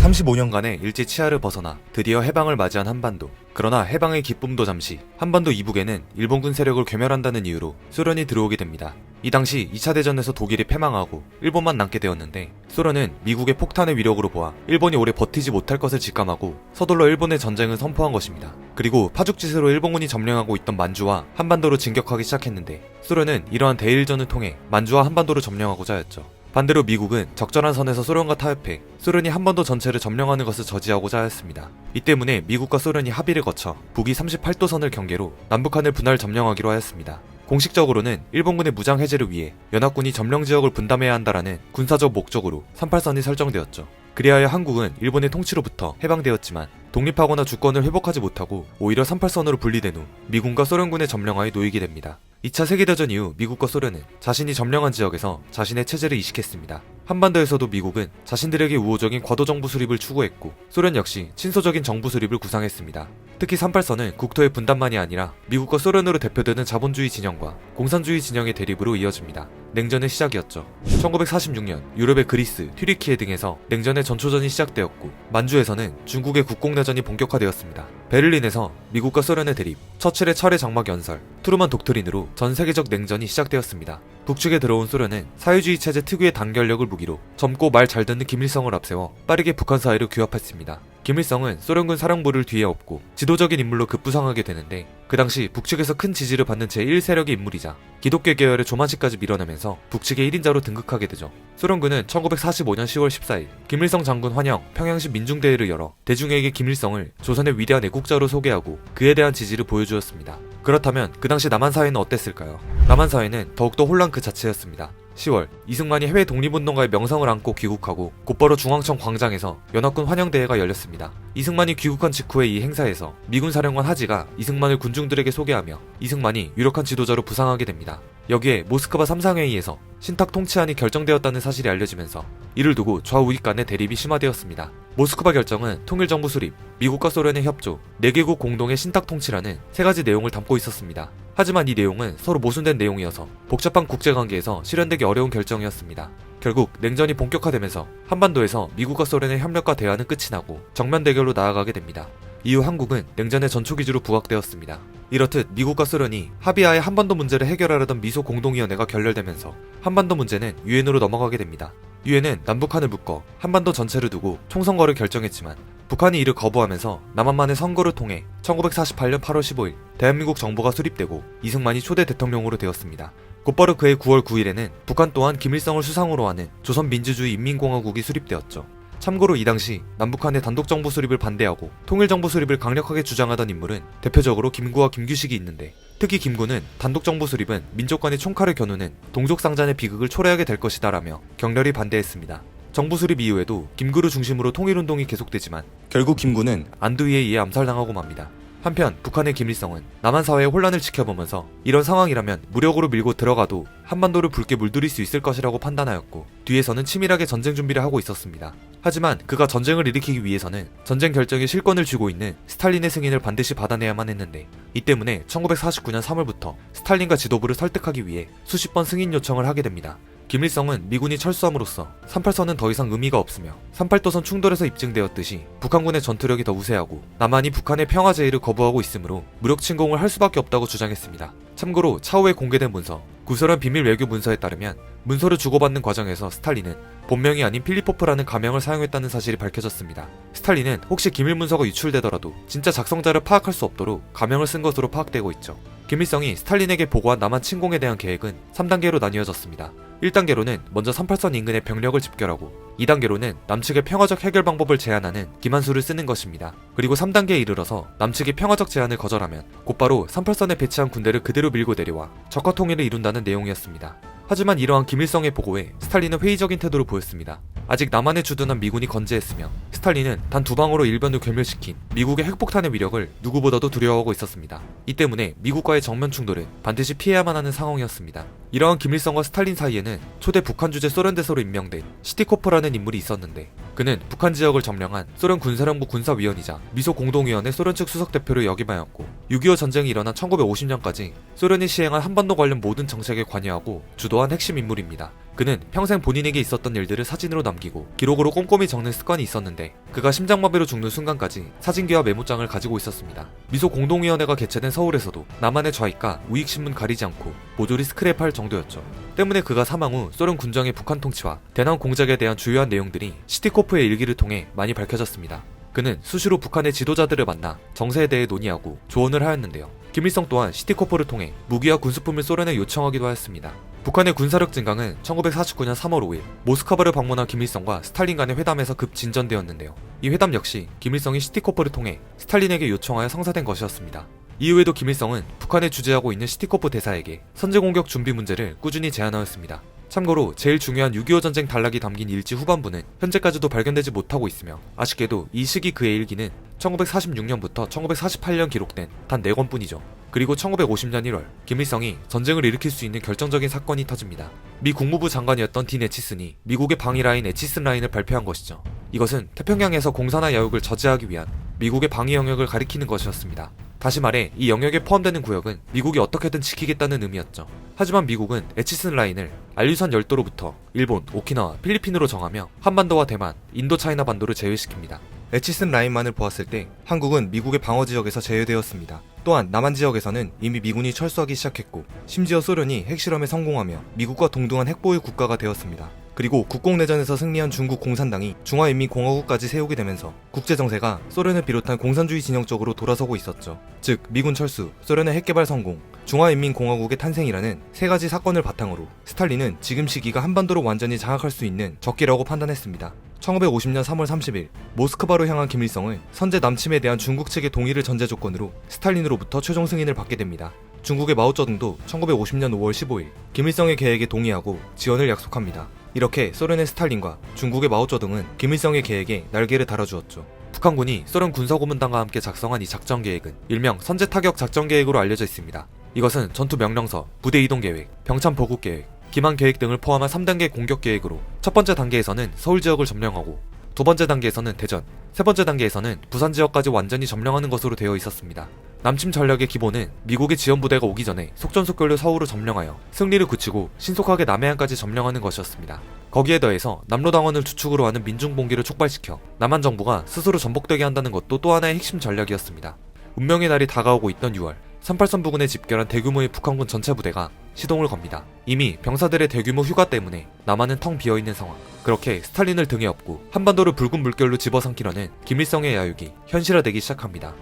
35년간의 일제 치하를 벗어나 드디어 해방을 맞이한 한반도. 그러나 해방의 기쁨도 잠시, 한반도 이북에는 일본군 세력을 괴멸한다는 이유로 소련이 들어오게 됩니다. 이 당시 2차 대전에서 독일이 패망하고 일본만 남게 되었는데, 소련은 미국의 폭탄의 위력으로 보아 일본이 오래 버티지 못할 것을 직감하고 서둘러 일본의 전쟁을 선포한 것입니다. 그리고 파죽지세로 일본군이 점령하고 있던 만주와 한반도로 진격하기 시작했는데, 소련은 이러한 대일전을 통해 만주와 한반도를 점령하고자 하였죠. 반대로 미국은 적절한 선에서 소련과 타협해 소련이 한반도 전체를 점령하는 것을 저지하고자 하였습니다. 이 때문에 미국과 소련이 합의를 거쳐 북위 38도선을 경계로 남북한을 분할 점령하기로 하였습니다. 공식적으로는 일본군의 무장 해제를 위해 연합군이 점령 지역을 분담해야 한다라는 군사적 목적으로 38선이 설정되었죠. 그리하여 한국은 일본의 통치로부터 해방되었지만 독립하거나 주권을 회복하지 못하고 오히려 38선으로 분리된 후 미군과 소련군의 점령하에 놓이게 됩니다. 2차 세계대전 이후 미국과 소련은 자신이 점령한 지역에서 자신의 체제를 이식했습니다. 한반도에서도 미국은 자신들에게 우호적인 과도정부 수립을 추구했고, 소련 역시 친소적인 정부 수립을 구상했습니다. 특히 38선은 국토의 분단만이 아니라 미국과 소련으로 대표되는 자본주의 진영과 공산주의 진영의 대립으로 이어집니다. 냉전의 시작이었죠. 1946년 유럽의 그리스, 튀르키예 등에서 냉전의 전초전이 시작되었고, 만주에서는 중국의 국공내전이 본격화되었습니다. 베를린에서 미국과 소련의 대립, 처칠의 철의 장막 연설, 트루만 독트린으로 전 세계적 냉전이 시작되었습니다. 북측에 들어온 소련은 사회주의 체제 특유의 단결력을 무기로 젊고 말 잘 듣는 김일성을 앞세워 빠르게 북한 사회를 규합했습니다. 김일성은 소련군 사령부를 뒤에 업고 지도적인 인물로 급부상하게 되는데, 그 당시 북측에서 큰 지지를 받는 제1세력의 인물이자 기독교 계열의 조만시까지 밀어내면서 북측의 1인자로 등극하게 되죠. 소련군은 1945년 10월 14일 김일성 장군 환영 평양시 민중대회를 열어 대중에게 김일성을 조선의 위대한 애국자로 소개하고 그에 대한 지지를 보여주었습니다. 그렇다면 그 당시 남한 사회는 어땠을까요? 남한 사회는 더욱더 혼란 그 자체였습니다. 10월, 이승만이 해외 독립운동가의 명성을 안고 귀국하고 곧바로 중앙청 광장에서 연합군 환영대회가 열렸습니다. 이승만이 귀국한 직후의 이 행사에서 미군 사령관 하지가 이승만을 군중들에게 소개하며 이승만이 유력한 지도자로 부상하게 됩니다. 여기에 모스크바 3상회의에서 신탁 통치안이 결정되었다는 사실이 알려지면서 이를 두고 좌우익 간의 대립이 심화되었습니다. 모스크바 결정은 통일정부 수립, 미국과 소련의 협조, 4개국 공동의 신탁 통치라는 3가지 내용을 담고 있었습니다. 하지만 이 내용은 서로 모순된 내용이어서 복잡한 국제관계에서 실현되기 어려운 결정이었습니다. 결국 냉전이 본격화되면서 한반도에서 미국과 소련의 협력과 대화는 끝이 나고 정면 대결로 나아가게 됩니다. 이후 한국은 냉전의 전초기지로 부각되었습니다. 이렇듯 미국과 소련이 합의하에 한반도 문제를 해결하려던 미소 공동위원회가 결렬되면서 한반도 문제는 유엔으로 넘어가게 됩니다. 유엔은 남북한을 묶어 한반도 전체를 두고 총선거를 결정했지만 북한이 이를 거부하면서 남한만의 선거를 통해 1948년 8월 15일 대한민국 정부가 수립되고 이승만이 초대 대통령으로 되었습니다. 곧바로 그해 9월 9일에는 북한 또한 김일성을 수상으로 하는 조선민주주의인민공화국이 수립되었죠. 참고로 이 당시 남북한의 단독정부 수립을 반대하고 통일정부 수립을 강력하게 주장하던 인물은 대표적으로 김구와 김규식이 있는데, 특히 김구는 단독정부 수립은 민족 간의 총칼을 겨누는 동족상잔의 비극을 초래하게 될 것이다 라며 격렬히 반대했습니다. 정부 수립 이후에도 김구를 중심으로 통일운동이 계속되지만 결국 김구는 안두희에 의해 암살당하고 맙니다. 한편 북한의 김일성은 남한 사회의 혼란을 지켜보면서 이런 상황이라면 무력으로 밀고 들어가도 한반도를 붉게 물들일 수 있을 것이라고 판단하였고, 뒤에서는 치밀하게 전쟁 준비를 하고 있었습니다. 하지만 그가 전쟁을 일으키기 위해서는 전쟁 결정의 실권을 쥐고 있는 스탈린의 승인을 반드시 받아내야만 했는데, 이 때문에 1949년 3월부터 스탈린과 지도부를 설득하기 위해 수십 번 승인 요청을 하게 됩니다. 김일성은 미군이 철수함으로써 38선은 더 이상 의미가 없으며 38도선 충돌에서 입증되었듯이 북한군의 전투력이 더 우세하고 남한이 북한의 평화 제의를 거부하고 있으므로 무력 침공을 할 수밖에 없다고 주장했습니다. 참고로 차후에 공개된 문서, 구설한 비밀 외교 문서에 따르면 문서를 주고받는 과정에서 스탈린은 본명이 아닌 필리포프라는 가명을 사용했다는 사실이 밝혀졌습니다. 스탈린은 혹시 기밀 문서가 유출되더라도 진짜 작성자를 파악할 수 없도록 가명을 쓴 것으로 파악되고 있죠. 김일성이 스탈린에게 보고한 남한 침공에 대한 계획은 3단계로 나뉘어졌습니다. 1단계로는 먼저 38선 인근의 병력을 집결하고, 2단계로는 남측의 평화적 해결 방법을 제안하는 기만수를 쓰는 것입니다. 그리고 3단계에 이르러서 남측이 평화적 제안을 거절하면 곧바로 38선에 배치한 군대를 그대로 밀고 내려와 적화 통일을 이룬다는 내용이었습니다. 하지만 이러한 김일성의 보고에 스탈린은 회의적인 태도를 보였습니다. 아직 남한에 주둔한 미군이 건재했으며 스탈린은 단 2방으로 일본을 괴멸시킨 미국의 핵폭탄의 위력을 누구보다도 두려워하고 있었습니다. 이 때문에 미국과의 정면 충돌은 반드시 피해야만 하는 상황이었습니다. 이러한 김일성과 스탈린 사이에는 초대 북한 주재 소련 대사로 임명된 시티코프라는 인물이 있었는데, 그는 북한 지역을 점령한 소련 군사령부 군사위원이자 미소 공동위원회 소련 측 수석대표를 역임하였고, 6.25 전쟁이 일어난 1950년까지 소련이 시행한 한반도 관련 모든 정책에 관여하고 주도한 핵심 인물입니다. 그는 평생 본인에게 있었던 일들을 사진으로 남기고 기록으로 꼼꼼히 적는 습관이 있었는데, 그가 심장마비로 죽는 순간까지 사진기와 메모장을 가지고 있었습니다. 미소 공동위원회가 개최된 서울에서도 남한의 좌익과 우익신문 가리지 않고 모조리 스크랩할 정도였죠. 때문에 그가 사망 후 소련 군정의 북한 통치와 대남 공작에 대한 주요한 내용들이 시티코프의 일기를 통해 많이 밝혀졌습니다. 그는 수시로 북한의 지도자들을 만나 정세에 대해 논의하고 조언을 하였는데요. 김일성 또한 시티코프를 통해 무기와 군수품을 소련에 요청하기도 하였습니다. 북한의 군사력 증강은 1949년 3월 5일 모스크바를 방문한 김일성과 스탈린 간의 회담에서 급 진전되었는데요. 이 회담 역시 김일성이 시티코프를 통해 스탈린에게 요청하여 성사된 것이었습니다. 이후에도 김일성은 북한에 주재하고 있는 시티코프 대사에게 선제공격 준비 문제를 꾸준히 제안하였습니다. 참고로 제일 중요한 6.25 전쟁 단락이 담긴 일지 후반부는 현재까지도 발견되지 못하고 있으며 아쉽게도 이 시기 그의 일기는 1946년부터 1948년 기록된 단 4권뿐이죠. 그리고 1950년 1월 김일성이 전쟁을 일으킬 수 있는 결정적인 사건이 터집니다. 미 국무부 장관이었던 딘 에치슨이 미국의 방위라인 에치슨 라인을 발표한 것이죠. 이것은 태평양에서 공산화 야욕을 저지하기 위한 미국의 방위 영역을 가리키는 것이었습니다. 다시 말해 이 영역에 포함되는 구역은 미국이 어떻게든 지키겠다는 의미였죠. 하지만 미국은 에치슨 라인을 알류산 열도로부터 일본, 오키나와, 필리핀으로 정하며 한반도와 대만, 인도차이나 반도를 제외시킵니다. 에치슨 라인만을 보았을 때 한국은 미국의 방어 지역에서 제외되었습니다. 또한 남한 지역에서는 이미 미군이 철수하기 시작했고 심지어 소련이 핵실험에 성공하며 미국과 동등한 핵보유 국가가 되었습니다. 그리고 국공내전에서 승리한 중국 공산당이 중화인민공화국까지 세우게 되면서 국제정세가 소련을 비롯한 공산주의 진영 쪽으로 돌아서고 있었죠. 즉 미군 철수, 소련의 핵개발 성공, 중화인민공화국의 탄생이라는 세 가지 사건을 바탕으로 스탈린은 지금 시기가 한반도를 완전히 장악할 수 있는 적기라고 판단했습니다. 1950년 3월 30일 모스크바로 향한 김일성은 선제 남침에 대한 중국 측의 동의를 전제 조건으로 스탈린으로부터 최종 승인을 받게 됩니다. 중국의 마오쩌둥도 1950년 5월 15일 김일성의 계획에 동의하고 지원을 약속합니다. 이렇게 소련의 스탈린과 중국의 마오쩌둥은 김일성의 계획에 날개를 달아주었죠. 북한군이 소련 군사고문단과 함께 작성한 이 작전 계획은 일명 선제 타격 작전 계획으로 알려져 있습니다. 이것은 전투 명령서, 부대 이동 계획, 병참 보급 계획, 기만 계획 등을 포함한 3단계 공격 계획으로 첫 번째 단계에서는 서울 지역을 점령하고 두 번째 단계에서는 대전, 세 번째 단계에서는 부산 지역까지 완전히 점령하는 것으로 되어 있었습니다. 남침 전략의 기본은 미국의 지원부대가 오기 전에 속전속결로 서울을 점령하여 승리를 굳히고 신속하게 남해안까지 점령하는 것이었습니다. 거기에 더해서 남로당원을 주축으로 하는 민중봉기를 촉발시켜 남한 정부가 스스로 전복되게 한다는 것도 또 하나의 핵심 전략이었습니다. 운명의 날이 다가오고 있던 6월 38선 부근에 집결한 대규모의 북한군 전체 부대가 시동을 겁니다. 이미 병사들의 대규모 휴가 때문에 남한은 텅 비어있는 상황. 그렇게 스탈린을 등에 업고 한반도를 붉은 물결로 집어삼키려는 김일성의 야욕이 현실화되기 시작합니다.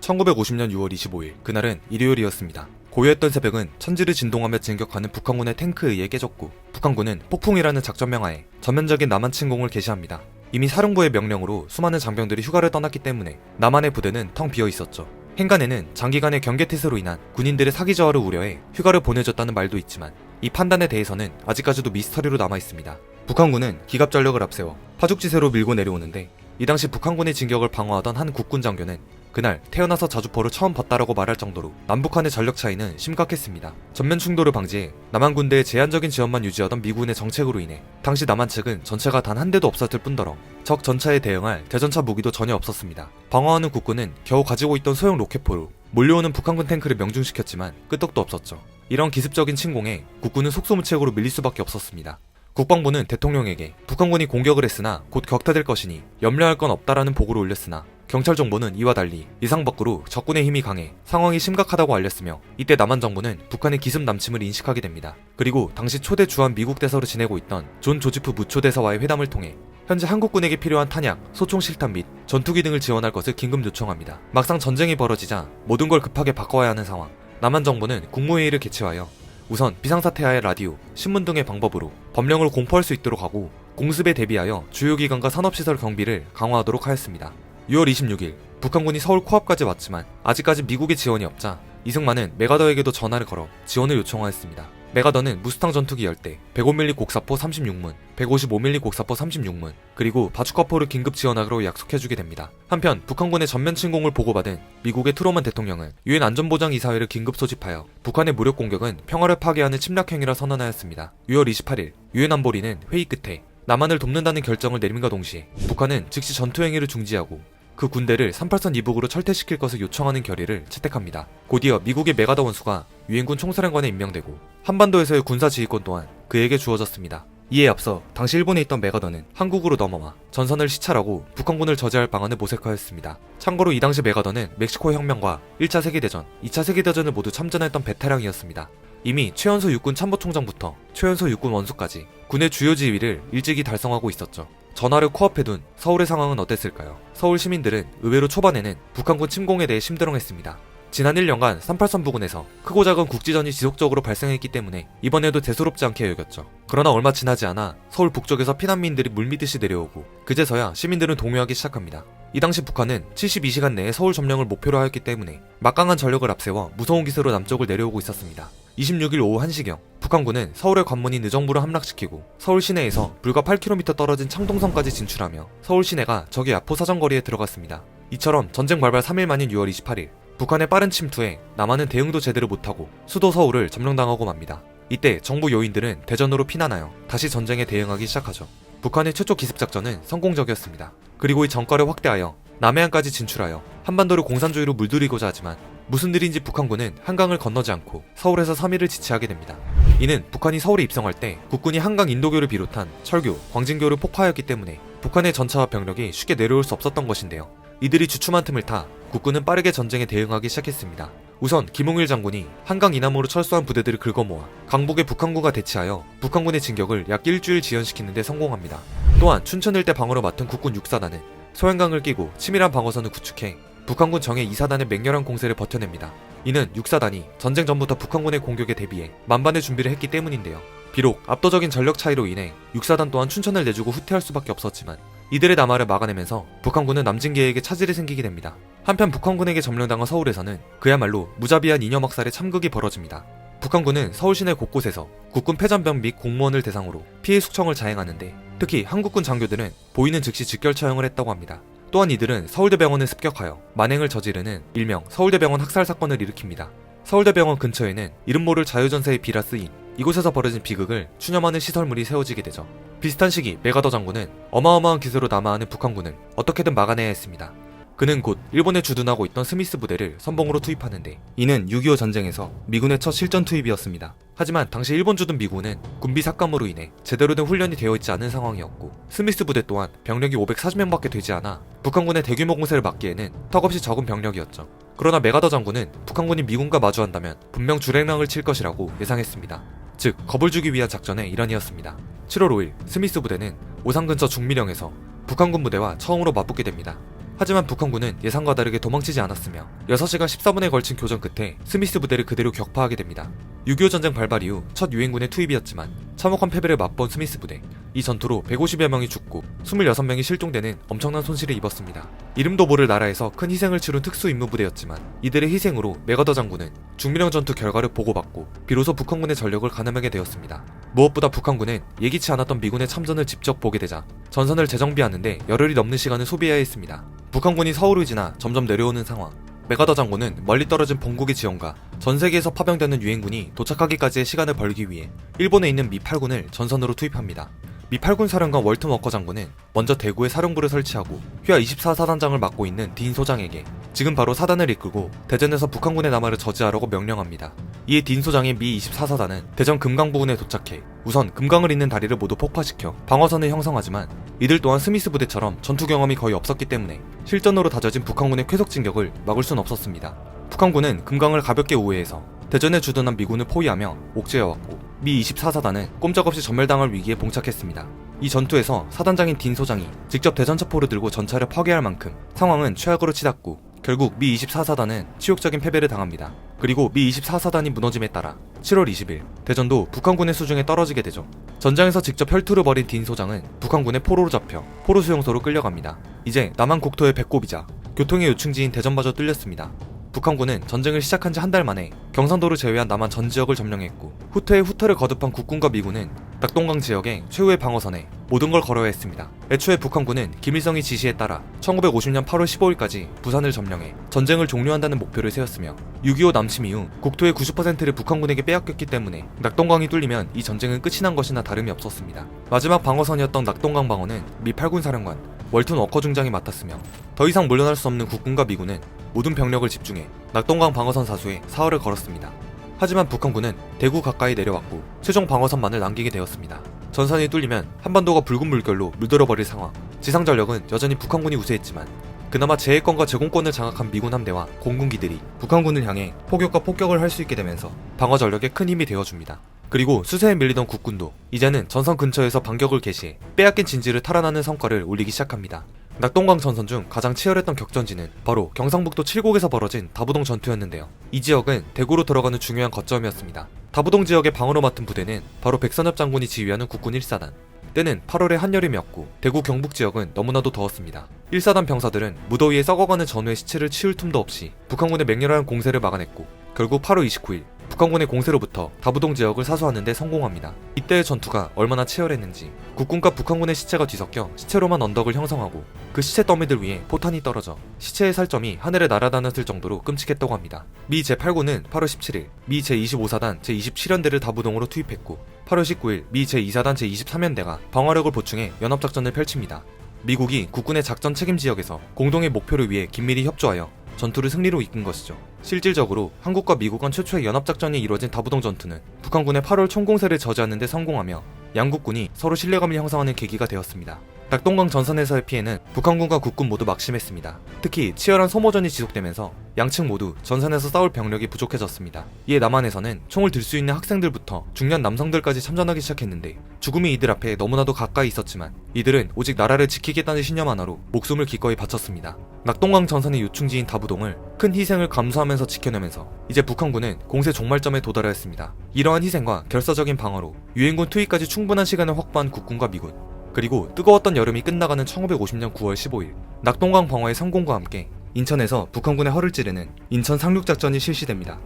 1950년 6월 25일 그날은 일요일이었습니다. 고요했던 새벽은 천지를 진동하며 진격하는 북한군의 탱크에 의해 깨졌고 북한군은 폭풍이라는 작전명 하에 전면적인 남한 침공을 개시합니다. 이미 사령부의 명령으로 수많은 장병들이 휴가를 떠났기 때문에 남한의 부대는 텅 비어 있었죠. 행간에는 장기간의 경계태세로 인한 군인들의 사기 저하를 우려해 휴가를 보내줬다는 말도 있지만 이 판단에 대해서는 아직까지도 미스터리로 남아있습니다. 북한군은 기갑전력을 앞세워 파죽지세로 밀고 내려오는데 이 당시 북한군의 진격을 방어하던 한 국군 장교는 그날 태어나서 자주포를 처음 봤다라고 말할 정도로 남북한의 전력 차이는 심각했습니다. 전면 충돌을 방지해 남한 군대의 제한적인 지원만 유지하던 미군의 정책으로 인해 당시 남한 측은 전차가 단 한 대도 없었을 뿐더러 적 전차에 대응할 대전차 무기도 전혀 없었습니다. 방어하는 국군은 겨우 가지고 있던 소형 로켓포로 몰려오는 북한군 탱크를 명중시켰지만 끄떡도 없었죠. 이런 기습적인 침공에 국군은 속수무책으로 밀릴 수밖에 없었습니다. 국방부는 대통령에게 북한군이 공격을 했으나 곧 격퇴될 것이니 염려할 건 없다라는 보고를 올렸으나 경찰 정보는 이와 달리 예상 밖으로 적군의 힘이 강해 상황이 심각하다고 알렸으며 이때 남한 정부는 북한의 기습 남침을 인식하게 됩니다. 그리고 당시 초대 주한 미국 대사로 지내고 있던 존 조지프 무초대사와의 회담을 통해 현재 한국군에게 필요한 탄약, 소총 실탄 및 전투기 등을 지원할 것을 긴급 요청합니다. 막상 전쟁이 벌어지자 모든 걸 급하게 바꿔야 하는 상황. 남한 정부는 국무회의를 개최하여 우선 비상사태하에 라디오, 신문 등의 방법으로 법령을 공포할 수 있도록 하고 공습에 대비하여 주요 기관과 산업시설 경비를 강화하도록 하였습니다. 6월 26일 북한군이 서울 코앞까지 왔지만 아직까지 미국의 지원이 없자 이승만은 메가더에게도 전화를 걸어 지원을 요청하였습니다. 메가더는 무스탕 전투기 10대, 105mm 곡사포 36문, 155mm 곡사포 36문, 그리고 바주카포를 긴급 지원하기로 약속해주게 됩니다. 한편 북한군의 전면 침공을 보고받은 미국의 트루먼 대통령은 유엔 안전보장이사회를 긴급 소집하여 북한의 무력 공격은 평화를 파괴하는 침략행위라 선언하였습니다. 6월 28일 유엔 안보리는 회의 끝에 남한을 돕는다는 결정을 내림과 동시에 북한은 즉시 전투행위를 중지하고 그 군대를 38선 이북으로 철퇴시킬 것을 요청하는 결의를 채택합니다. 곧이어 미국의 메가더 원수가 유엔군 총사령관에 임명되고 한반도에서의 군사지휘권 또한 그에게 주어졌습니다. 이에 앞서 당시 일본에 있던 메가더는 한국으로 넘어와 전선을 시찰하고 북한군을 저지할 방안을 모색하였습니다. 참고로 이 당시 메가더는 멕시코 혁명과 1차 세계대전, 2차 세계대전을 모두 참전했던 베테랑이었습니다. 이미 최연소 육군 참모총장부터 최연소 육군 원수까지 군의 주요 지휘를 일찍이 달성하고 있었죠. 전화를 코앞에 둔 서울의 상황은 어땠을까요? 서울 시민들은 의외로 초반에는 북한군 침공에 대해 심드렁했습니다. 지난 1년간 383 부근에서 크고 작은 국지전이 지속적으로 발생했기 때문에 이번에도 대수롭지 않게 여겼죠. 그러나 얼마 지나지 않아 서울 북쪽에서 피난민들이 물밀듯이 내려오고 그제서야 시민들은 동요하기 시작합니다. 이 당시 북한은 72시간 내에 서울 점령을 목표로 하였기 때문에 막강한 전력을 앞세워 무서운 기세로 남쪽을 내려오고 있었습니다. 26일 오후 1시경 북한군은 서울의 관문인 의정부를 함락시키고 서울 시내에서 불과 8km 떨어진 창동성까지 진출하며 서울 시내가 적의 야포 사정거리에 들어갔습니다. 이처럼 전쟁 발발 3일 만인 6월 28일 북한의 빠른 침투에 남한은 대응도 제대로 못하고 수도 서울을 점령당하고 맙니다. 이때 정부 요인들은 대전으로 피난하여 다시 전쟁에 대응하기 시작하죠. 북한의 최초 기습작전은 성공적이었습니다. 그리고 이 전과를 확대하여 남해안까지 진출하여 한반도를 공산주의로 물들이고자 하지만 무슨 일인지 북한군은 한강을 건너지 않고 서울에서 3일을 지체하게 됩니다. 이는 북한이 서울에 입성할 때 국군이 한강 인도교를 비롯한 철교, 광진교를 폭파하였기 때문에 북한의 전차와 병력이 쉽게 내려올 수 없었던 것인데요. 이들이 주춤한 틈을 타 국군은 빠르게 전쟁에 대응하기 시작했습니다. 우선 김홍일 장군이 한강 이남으로 철수한 부대들을 긁어모아 강북의 북한군과 대치하여 북한군의 진격을 약 일주일 지연시키는 데 성공합니다. 또한 춘천 일대 방어를 맡은 국군 6사단은 소양강을 끼고 치밀한 방어선을 구축해 북한군 정예 2사단의 맹렬한 공세를 버텨냅니다. 이는 6사단이 전쟁 전부터 북한군의 공격에 대비해 만반의 준비를 했기 때문인데요. 비록 압도적인 전력 차이로 인해 6사단 또한 춘천을 내주고 후퇴할 수밖에 없었지만 이들의 남하를 막아내면서 북한군은 남진계에게 차질이 생기게 됩니다. 한편 북한군에게 점령당한 서울에서는 그야말로 무자비한 인여막살의 참극이 벌어집니다. 북한군은 서울 시내 곳곳에서 국군 패전병 및 공무원을 대상으로 피해 숙청을 자행하는데 특히 한국군 장교들은 보이는 즉시 직결 처형을 했다고 합니다. 또한 이들은 서울대병원을 습격하여 만행을 저지르는 일명 서울대병원 학살 사건을 일으킵니다. 서울대병원 근처에는 이름 모를 자유전세의 비라 쓰인 이곳에서 벌어진 비극을 추념하는 시설물이 세워지게 되죠. 비슷한 시기 메가더 장군은 어마어마한 기세로 남하하는 북한군을 어떻게든 막아내야 했습니다. 그는 곧 일본에 주둔하고 있던 스미스 부대를 선봉으로 투입하는데 이는 6.25 전쟁에서 미군의 첫 실전 투입이었습니다. 하지만 당시 일본 주둔 미군은 군비 삭감으로 인해 제대로 된 훈련이 되어 있지 않은 상황이었고 스미스 부대 또한 병력이 540명밖에 되지 않아 북한군의 대규모 공세를 막기에는 턱없이 적은 병력이었죠. 그러나 메가더 장군은 북한군이 미군과 마주한다면 분명 주랭랑을 칠 것이라고 예상했습니다. 즉 겁을 주기 위한 작전의 일환이었습니다. 7월 5일 스미스 부대는 오산 근처 중미령에서 북한군 부대와 처음으로 맞붙게 됩니다. 하지만 북한군은 예상과 다르게 도망치지 않았으며 6시간 14분에 걸친 교전 끝에 스미스 부대를 그대로 격파하게 됩니다. 6.25 전쟁 발발 이후 첫 유엔군의 투입이었지만 참혹한 패배를 맛본 스미스 부대. 이 전투로 150여 명이 죽고 26명이 실종되는 엄청난 손실을 입었습니다. 이름도 모를 나라에서 큰 희생을 치룬 특수임무부대였지만 이들의 희생으로 메가더 장군은 중미령 전투 결과를 보고받고 비로소 북한군의 전력을 가늠하게 되었습니다. 무엇보다 북한군은 예기치 않았던 미군의 참전을 직접 보게 되자 전선을 재정비하는데 열흘이 넘는 시간을 소비해야 했습니다. 북한군이 서울을 지나 점점 내려오는 상황. 메가더 장군은 멀리 떨어진 본국의 지원과 전 세계에서 파병되는 유엔군이 도착하기까지의 시간을 벌기 위해 일본에 있는 미 8군을 전선으로 투입합니다. 미 8군 사령관 월튼 워커 장군은 먼저 대구에 사령부를 설치하고 휘하 24사단장을 맡고 있는 딘 소장에게 지금 바로 사단을 이끌고 대전에서 북한군의 남하를 저지하라고 명령합니다. 이에 딘 소장의 미 24사단은 대전 금강 부근에 도착해 우선 금강을 잇는 다리를 모두 폭파시켜 방어선을 형성하지만 이들 또한 스미스 부대처럼 전투 경험이 거의 없었기 때문에 실전으로 다져진 북한군의 쾌속 진격을 막을 순 없었습니다. 북한군은 금강을 가볍게 우회해서 대전에 주둔한 미군을 포위하며 옥죄해왔고 미 24사단은 꼼짝없이 전멸당할 위기에 봉착했습니다. 이 전투에서 사단장인 딘 소장이 직접 대전 첩포를 들고 전차를 파괴할 만큼 상황은 최악으로 치닫고 결국 미 24사단은 치욕적인 패배를 당합니다. 그리고 미 24사단이 무너짐에 따라 7월 20일 대전도 북한군의 수중에 떨어지게 되죠. 전장에서 직접 혈투를 벌인 딘 소장은 북한군의 포로로 잡혀 포로 수용소로 끌려갑니다. 이제 남한 국토의 배꼽이자 교통의 요충지인 대전마저 뚫렸습니다. 북한군은 전쟁을 시작한 지 한 달 만에 경상도를 제외한 남한 전 지역을 점령했고 후퇴에 후퇴를 거듭한 국군과 미군은 낙동강 지역의 최후의 방어선에 모든 걸 걸어야 했습니다. 애초에 북한군은 김일성의 지시에 따라 1950년 8월 15일까지 부산을 점령해 전쟁을 종료한다는 목표를 세웠으며 6.25 남침 이후 국토의 90%를 북한군에게 빼앗겼기 때문에 낙동강이 뚫리면 이 전쟁은 끝이 난 것이나 다름이 없었습니다. 마지막 방어선이었던 낙동강 방어는 미 8군 사령관 월튼 워커 중장이 맡았으며 더 이상 물러날 수 없는 국군과 미군은 모든 병력을 집중해 낙동강 방어선 사수에 사흘을 걸었습니다. 하지만 북한군은 대구 가까이 내려왔고 최종 방어선만을 남기게 되었습니다. 전선이 뚫리면 한반도가 붉은 물결로 물들어버릴 상황. 지상 전력은 여전히 북한군이 우세했지만 그나마 제해권과 제공권을 장악한 미군 함대와 공군기들이 북한군을 향해 포격과 폭격을 할 수 있게 되면서 방어 전력에 큰 힘이 되어줍니다. 그리고 수세에 밀리던 국군도 이제는 전선 근처에서 반격을 개시해 빼앗긴 진지를 탈환하는 성과를 올리기 시작합니다. 낙동강 전선 중 가장 치열했던 격전지는 바로 경상북도 칠곡에서 벌어진 다부동 전투였는데요. 이 지역은 대구로 들어가는 중요한 거점이었습니다. 다부동 지역의 방어로 맡은 부대는 바로 백선엽 장군이 지휘하는 국군 1사단. 때는 8월의 한여름이었고 대구 경북 지역은 너무나도 더웠습니다. 1사단 병사들은 무더위에 썩어가는 전우의 시체를 치울 틈도 없이 북한군의 맹렬한 공세를 막아냈고 결국 8월 29일 북한군의 공세로부터 다부동 지역을 사수하는 데 성공합니다. 이때의 전투가 얼마나 치열했는지 국군과 북한군의 시체가 뒤섞여 시체로만 언덕을 형성하고 그 시체 더미들 위에 포탄이 떨어져 시체의 살점이 하늘에 날아다녔을 정도로 끔찍했다고 합니다. 미 제8군은 8월 17일 미 제25사단 제27연대를 다부동으로 투입했고 8월 19일 미 제2사단 제23연대가 방어력을 보충해 연합작전을 펼칩니다. 미국이 국군의 작전 책임 지역에서 공동의 목표를 위해 긴밀히 협조하여 전투를 승리로 이끈 것이죠. 실질적으로 한국과 미국 간 최초의 연합작전이 이루어진 다부동 전투는 북한군의 8월 총공세를 저지하는 데 성공하며 양국군이 서로 신뢰감을 형성하는 계기가 되었습니다. 낙동강 전선에서의 피해는 북한군과 국군 모두 막심했습니다. 특히 치열한 소모전이 지속되면서 양측 모두 전선에서 싸울 병력이 부족해졌습니다. 이에 남한에서는 총을 들 수 있는 학생들부터 중년 남성들까지 참전하기 시작했는데 죽음이 이들 앞에 너무나도 가까이 있었지만 이들은 오직 나라를 지키겠다는 신념 하나로 목숨을 기꺼이 바쳤습니다. 낙동강 전선의 요충지인 다부동을 큰 희생을 감수하면서 지켜내면서 이제 북한군은 공세 종말점에 도달하였습니다. 이러한 희생과 결사적인 방어로 유엔군 투입까지 충분한 시간을 확보한 국군과 미군, 그리고 뜨거웠던 여름이 끝나가는 1550년 9월 15일 낙동강 방어의 성공과 함께 인천에서 북한군의 허를 찌르는 인천 상륙작전이 실시됩니다.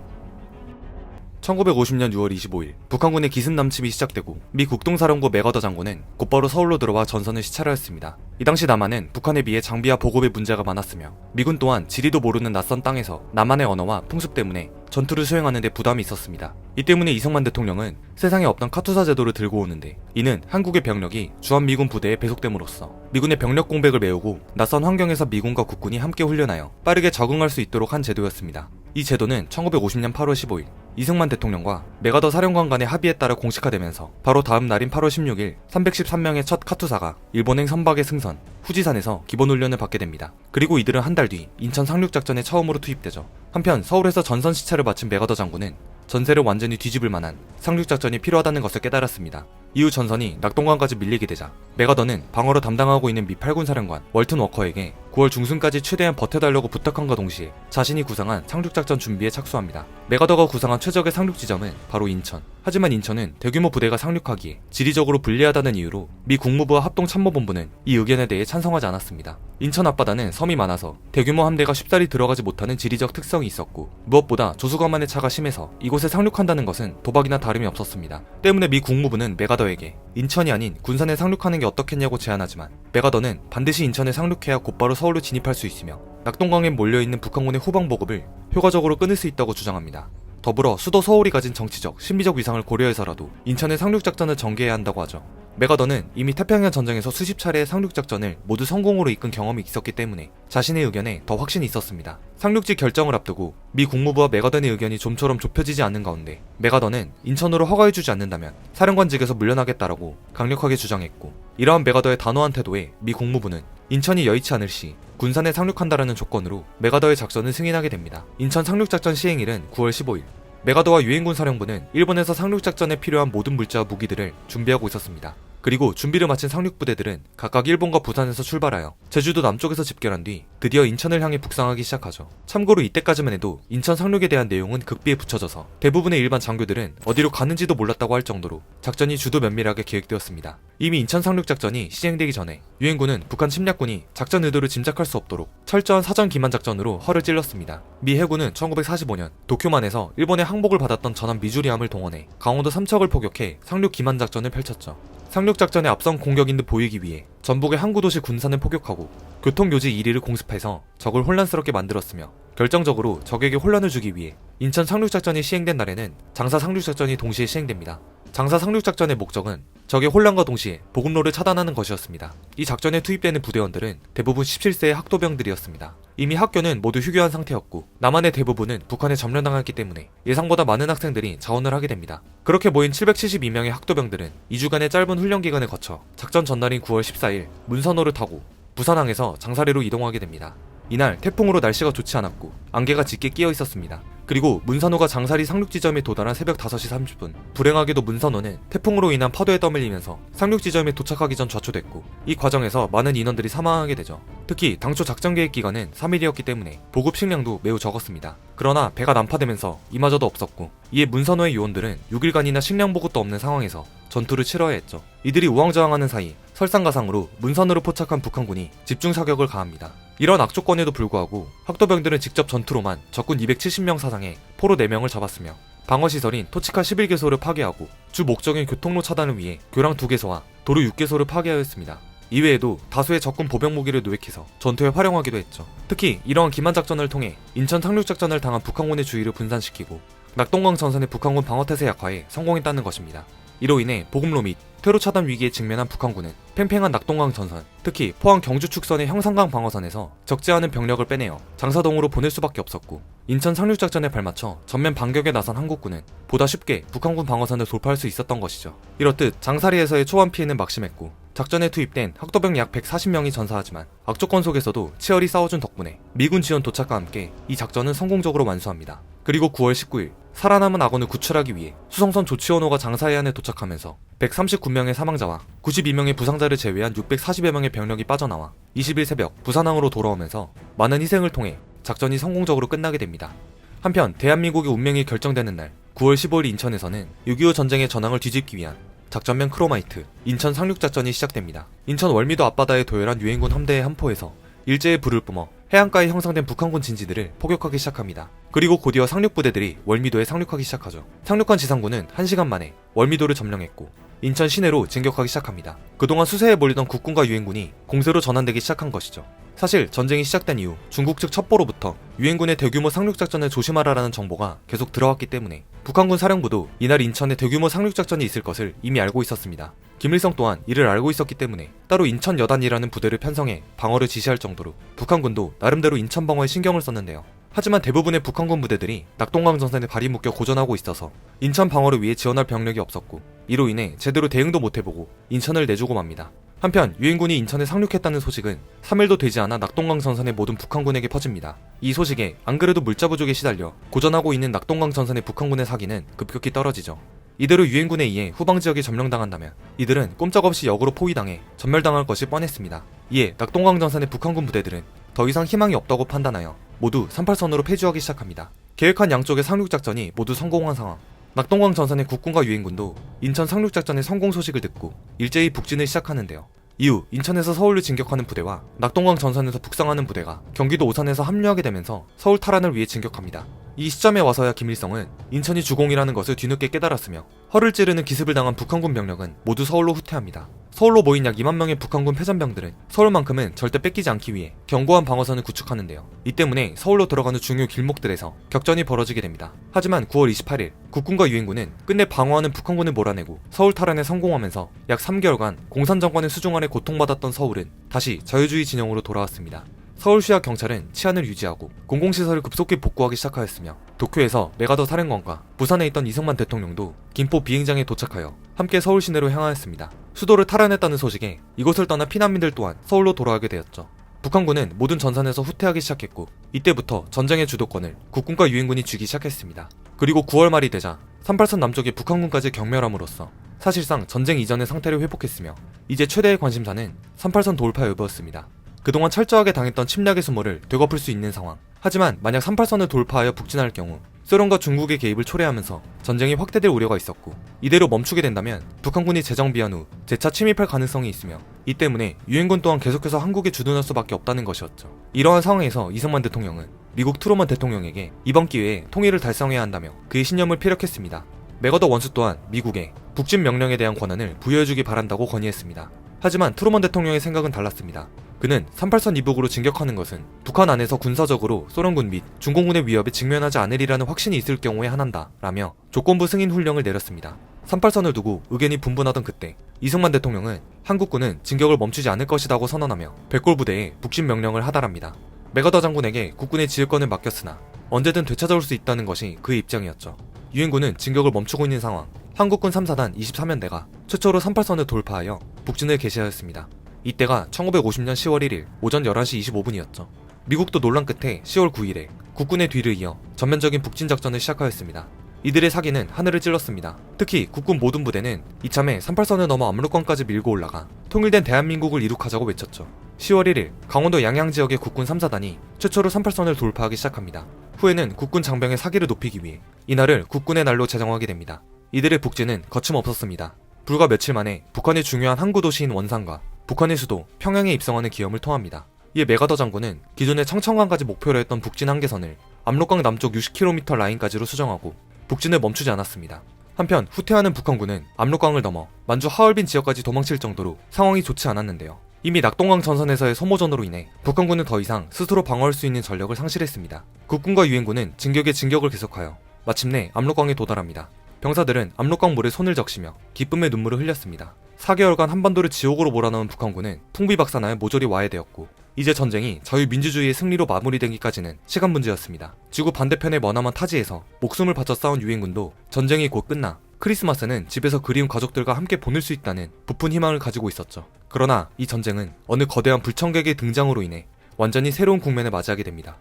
1950년 6월 25일 북한군의 기습남침이 시작되고 미 국동사령부 맥어더 장군은 곧바로 서울로 들어와 전선을 시찰하였습니다. 이 당시 남한은 북한에 비해 장비와 보급에 문제가 많았으며 미군 또한 지리도 모르는 낯선 땅에서 남한의 언어와 풍습 때문에 전투를 수행하는 데 부담이 있었습니다. 이 때문에 이승만 대통령은 세상에 없던 카투사 제도를 들고 오는데 이는 한국의 병력이 주한미군 부대에 배속됨으로써 미군의 병력 공백을 메우고 낯선 환경에서 미군과 국군이 함께 훈련하여 빠르게 적응할 수 있도록 한 제도였습니다. 이 제도는 1950년 8월 15일 이승만 대통령과 맥어더 사령관 간의 합의에 따라 공식화되면서 바로 다음 날인 8월 16일 313명의 첫 카투사가 일본행 선박의 승선 후지산에서 기본훈련을 받게 됩니다. 그리고 이들은 한 달 뒤 인천 상륙작전에 처음으로 투입되죠. 한편 서울에서 전선 시찰을 마친 맥어더 장군은 전세를 완전히 뒤집을 만한 상륙작전이 필요하다는 것을 깨달았습니다. 이후 전선이 낙동강까지 밀리게 되자 맥어더는 방어를 담당하고 있는 미 8군 사령관 월튼 워커에게 9월 중순까지 최대한 버텨달라고 부탁함과 동시에 자신이 구상한 상륙작전 준비에 착수합니다. 맥어더가 구상한 최적의 상륙 지점은 바로 인천. 하지만 인천은 대규모 부대가 상륙하기에 지리적으로 불리하다는 이유로 미 국무부와 합동참모본부는 이 의견에 대해 찬성하지 않았습니다. 인천 앞바다는 섬이 많아서 대규모 함대가 쉽사리 들어가지 못하는 지리적 특성이 있었고 무엇보다 조수관만의 차가 심해서 이곳에 상륙한다는 것은 도박이나 다름이 없었습니다. 때문에 미 국무부는 맥어더에게 인천이 아닌 군산에 상륙하는 게 어떻겠냐고 제안하지만 맥어더는 반드시 인천에 상륙해야 곧바로 서울로 진입할 수 있으며 낙동강에 몰려있는 북한군의 후방 보급을 효과적으로 끊을 수 있다고 주장합니다. 더불어 수도 서울이 가진 정치적, 신비적 위상을 고려해서라도 인천의 상륙작전을 전개해야 한다고 하죠. 맥어더는 이미 태평양 전쟁에서 수십 차례의 상륙작전을 모두 성공으로 이끈 경험이 있었기 때문에 자신의 의견에 더 확신이 있었습니다. 상륙지 결정을 앞두고 미 국무부와 맥어더의 의견이 좀처럼 좁혀지지 않는 가운데 맥어더는 인천으로 허가해주지 않는다면 사령관직에서 물러나겠다라고 강력하게 주장했고 이러한 맥어더의 단호한 태도에 미 국무부는 인천이 여의치 않을 시 군산에 상륙한다라는 조건으로 맥어더의 작전을 승인하게 됩니다. 인천 상륙작전 시행일은 9월 15일. 맥어더와 유엔군 사령부는 일본에서 상륙작전에 필요한 모든 물자와 무기들을 준비하고 있었습니다. 그리고 준비를 마친 상륙부대들은 각각 일본과 부산에서 출발하여 제주도 남쪽에서 집결한 뒤 드디어 인천을 향해 북상하기 시작하죠. 참고로 이때까지만 해도 인천 상륙에 대한 내용은 극비에 붙여져서 대부분의 일반 장교들은 어디로 가는지도 몰랐다고 할 정도로 작전이 주도 면밀하게 계획되었습니다. 이미 인천 상륙작전이 시행되기 전에 유엔군은 북한 침략군이 작전 의도를 짐작할 수 없도록 철저한 사전 기만 작전으로 허를 찔렀습니다. 미 해군은 1945년 도쿄만에서 일본의 항복을 받았던 전함 미주리함을 동원해 강원도 삼척을 포격해 상륙 기만 작전을 펼쳤죠. 상륙작전의 앞선 공격인 듯 보이기 위해 전북의 항구 도시 군산을 포격하고 교통교지 1위를 공습해서 적을 혼란스럽게 만들었으며 결정적으로 적에게 혼란을 주기 위해 인천 상륙작전이 시행된 날에는 장사 상륙작전이 동시에 시행됩니다. 장사 상륙작전의 목적은 적의 혼란과 동시에 보급로를 차단하는 것이었습니다. 이 작전에 투입되는 부대원들은 대부분 17세의 학도병들이었습니다. 이미 학교는 모두 휴교한 상태였고 남한의 대부분은 북한에 점령당했기 때문에 예상보다 많은 학생들이 자원을 하게 됩니다. 그렇게 모인 772명의 학도병들은 2주간의 짧은 훈련 기간을 거쳐 작전 전날인 9월 14일 문선호를 타고 부산항에서 장사리로 이동하게 됩니다. 이날 태풍으로 날씨가 좋지 않았고 안개가 짙게 끼어 있었습니다. 그리고 문선호가 장사리 상륙지점에 도달한 새벽 5시 30분 불행하게도 문선호는 태풍으로 인한 파도에 떠밀리면서 상륙지점에 도착하기 전 좌초됐고 이 과정에서 많은 인원들이 사망하게 되죠. 특히 당초 작전 계획 기간은 3일이었기 때문에 보급 식량도 매우 적었습니다. 그러나 배가 난파되면서 이마저도 없었고 이에 문선호의 요원들은 6일간이나 식량 보급도 없는 상황에서 전투를 치러야 했죠. 이들이 우왕좌왕하는 사이 설상가상으로 문선호를 포착한 북한군이 집중 사격을 가합니다. 이런 악조건에도 불구하고 학도병들은 직접 전투로만 적군 270명 사상에 포로 4명을 잡았으며 방어시설인 토치카 11개소를 파괴하고 주 목적인 교통로 차단을 위해 교량 2개소와 도로 6개소를 파괴하였습니다. 이외에도 다수의 적군 보병 무기를 노획해서 전투에 활용하기도 했죠. 특히 이러한 기만 작전을 통해 인천 상륙작전을 당한 북한군의 주의를 분산시키고 낙동강 전선의 북한군 방어태세 약화에 성공했다는 것입니다. 이로 인해 보급로 및 퇴로 차단 위기에 직면한 북한군은 팽팽한 낙동강 전선, 특히 포항 경주 축선의 형산강 방어선에서 적지 않은 병력을 빼내어 장사동으로 보낼 수밖에 없었고 인천 상륙작전에 발맞춰 전면 반격에 나선 한국군은 보다 쉽게 북한군 방어선을 돌파할 수 있었던 것이죠. 이렇듯 장사리에서의 초반 피해는 막심했고 작전에 투입된 학도병 약 140명이 전사하지만 악조건 속에서도 치열히 싸워준 덕분에 미군 지원 도착과 함께 이 작전은 성공적으로 완수합니다. 그리고 9월 19일 살아남은 아군을 구출하기 위해 수송선 조치원호가 장사해안에 도착하면서 139명의 사망자와 92명의 부상자를 제외한 640여 명의 병력이 빠져나와 20일 새벽 부산항으로 돌아오면서 많은 희생을 통해 작전이 성공적으로 끝나게 됩니다. 한편 대한민국의 운명이 결정되는 날 9월 15일 인천에서는 6.25 전쟁의 전황을 뒤집기 위한 작전명 크로마이트 인천 상륙작전이 시작됩니다. 인천 월미도 앞바다에 도열한 유엔군 함대의 함포에서 일제의 불을 뿜어 해안가에 형성된 북한군 진지들을 포격하기 시작합니다. 그리고 곧이어 상륙부대들이 월미도에 상륙하기 시작하죠. 상륙한 지상군은 1시간 만에 월미도를 점령했고 인천 시내로 진격하기 시작합니다. 그동안 수세에 몰리던 국군과 유엔군이 공세로 전환되기 시작한 것이죠. 사실 전쟁이 시작된 이후 중국 측 첩보로부터 유엔군의 대규모 상륙작전을 조심하라라는 정보가 계속 들어왔기 때문에 북한군 사령부도 이날 인천에 대규모 상륙작전이 있을 것을 이미 알고 있었습니다. 김일성 또한 이를 알고 있었기 때문에 따로 인천 여단이라는 부대를 편성해 방어를 지시할 정도로 북한군도 나름대로 인천 방어에 신경을 썼는데요. 하지만 대부분의 북한군 부대들이 낙동강 전선에 발이 묶여 고전하고 있어서 인천 방어를 위해 지원할 병력이 없었고 이로 인해 제대로 대응도 못해보고 인천을 내주고 맙니다. 한편 유엔군이 인천에 상륙했다는 소식은 3일도 되지 않아 낙동강 전선의 모든 북한군에게 퍼집니다. 이 소식에 안 그래도 물자 부족에 시달려 고전하고 있는 낙동강 전선의 북한군의 사기는 급격히 떨어지죠. 이대로 유엔군에 의해 후방지역이 점령당한다면 이들은 꼼짝없이 역으로 포위당해 전멸당할 것이 뻔했습니다. 이에 낙동강 전선의 북한군 부대들은 더 이상 희망이 없다고 판단하여 모두 38선으로 패주하기 시작합니다. 계획한 양쪽의 상륙작전이 모두 성공한 상황. 낙동강 전선의 국군과 유엔군도 인천 상륙작전의 성공 소식을 듣고 일제히 북진을 시작하는데요. 이후 인천에서 서울을 진격하는 부대와 낙동강 전선에서 북상하는 부대가 경기도 오산에서 합류하게 되면서 서울 탈환을 위해 진격합니다. 이 시점에 와서야 김일성은 인천이 주공이라는 것을 뒤늦게 깨달았으며 허를 찌르는 기습을 당한 북한군 병력은 모두 서울로 후퇴합니다. 서울로 모인 약 2만 명의 북한군 패전병들은 서울만큼은 절대 뺏기지 않기 위해 견고한 방어선을 구축하는데요. 이 때문에 서울로 들어가는 중요 길목들에서 격전이 벌어지게 됩니다. 하지만 9월 28일 국군과 유엔군은 끝내 방어하는 북한군을 몰아내고 서울 탈환에 성공하면서 약 3개월간 공산정권의 수중 아래 고통받았던 서울은 다시 자유주의 진영으로 돌아왔습니다. 서울시와 경찰은 치안을 유지하고 공공시설을 급속히 복구하기 시작하였으며 도쿄에서 메가더 사령관과 부산에 있던 이승만 대통령도 김포 비행장에 도착하여 함께 서울 시내로 향하였습니다. 수도를 탈환했다는 소식에 이곳을 떠나 피난민들 또한 서울로 돌아가게 되었죠. 북한군은 모든 전선에서 후퇴하기 시작했고 이때부터 전쟁의 주도권을 국군과 유엔군이 쥐기 시작했습니다. 그리고 9월 말이 되자 38선 남쪽의 북한군까지 경멸함으로써 사실상 전쟁 이전의 상태를 회복했으며 이제 최대의 관심사는 38선 돌파 여부였습니다. 그동안 철저하게 당했던 침략의 수모를 되갚을 수 있는 상황. 하지만 만약 38선을 돌파하여 북진할 경우 소련과 중국의 개입을 초래하면서 전쟁이 확대될 우려가 있었고 이대로 멈추게 된다면 북한군이 재정비한 후 재차 침입할 가능성이 있으며 이 때문에 유엔군 또한 계속해서 한국에 주둔할 수밖에 없다는 것이었죠. 이러한 상황에서 이승만 대통령은 미국 트루먼 대통령에게 이번 기회에 통일을 달성해야 한다며 그의 신념을 피력했습니다. 맥어더 원수 또한 미국에 북진 명령에 대한 권한을 부여해주기 바란다고 건의했습니다. 하지만 트루먼 대통령의 생각은 달랐습니다. 그는 38선 이북으로 진격하는 것은 북한 안에서 군사적으로 소련군 및 중공군의 위협에 직면하지 않으리라는 확신이 있을 경우에 한한다 라며 조건부 승인 훈령을 내렸습니다. 38선을 두고 의견이 분분하던 그때 이승만 대통령은 한국군은 진격을 멈추지 않을 것이라고 선언하며 백골 부대에 북진 명령을 하달합니다. 맥어더 장군에게 국군의 지휘권을 맡겼으나 언제든 되찾아올 수 있다는 것이 그의 입장이었죠. 유엔군은 진격을 멈추고 있는 상황, 한국군 3사단 23연대가 최초로 38선을 돌파하여 북진을 개시하였습니다. 이때가 1950년 10월 1일 오전 11시 25분이었죠. 미국도 논란 끝에 10월 9일에 국군의 뒤를 이어 전면적인 북진 작전을 시작하였습니다. 이들의 사기는 하늘을 찔렀습니다. 특히 국군 모든 부대는 이참에 38선을 넘어 압록강까지 밀고 올라가 통일된 대한민국을 이룩하자고 외쳤죠. 10월 1일 강원도 양양 지역의 국군 3사단이 최초로 38선을 돌파하기 시작합니다. 후에는 국군 장병의 사기를 높이기 위해 이날을 국군의 날로 제정하게 됩니다. 이들의 북진은 거침없었습니다. 불과 며칠 만에 북한의 중요한 항구 도시인 원산과 북한의 수도 평양에 입성하는 기염을 통합니다. 이에 맥어더 장군은 기존의 청천강까지 목표로 했던 북진 한계선을 압록강 남쪽 60km 라인까지로 수정하고 북진을 멈추지 않았습니다. 한편 후퇴하는 북한군은 압록강을 넘어 만주 하얼빈 지역까지 도망칠 정도로 상황이 좋지 않았는데요. 이미 낙동강 전선에서의 소모전으로 인해 북한군은 더 이상 스스로 방어할 수 있는 전력을 상실했습니다. 국군과 유엔군은 진격에 진격을 계속하여 마침내 압록강에 도달합니다. 병사들은 압록강 물에 손을 적시며 기쁨의 눈물을 흘렸습니다. 4개월간 한반도를 지옥으로 몰아넣은 북한군은 풍비박산하여 모조리 와해되었고 이제 전쟁이 자유민주주의의 승리로 마무리되기까지는 시간 문제였습니다. 지구 반대편의 머나먼 타지에서 목숨을 바쳐 싸운 유엔군도 전쟁이 곧 끝나 크리스마스는 집에서 그리운 가족들과 함께 보낼 수 있다는 부푼 희망을 가지고 있었죠. 그러나 이 전쟁은 어느 거대한 불청객의 등장으로 인해 완전히 새로운 국면을 맞이하게 됩니다.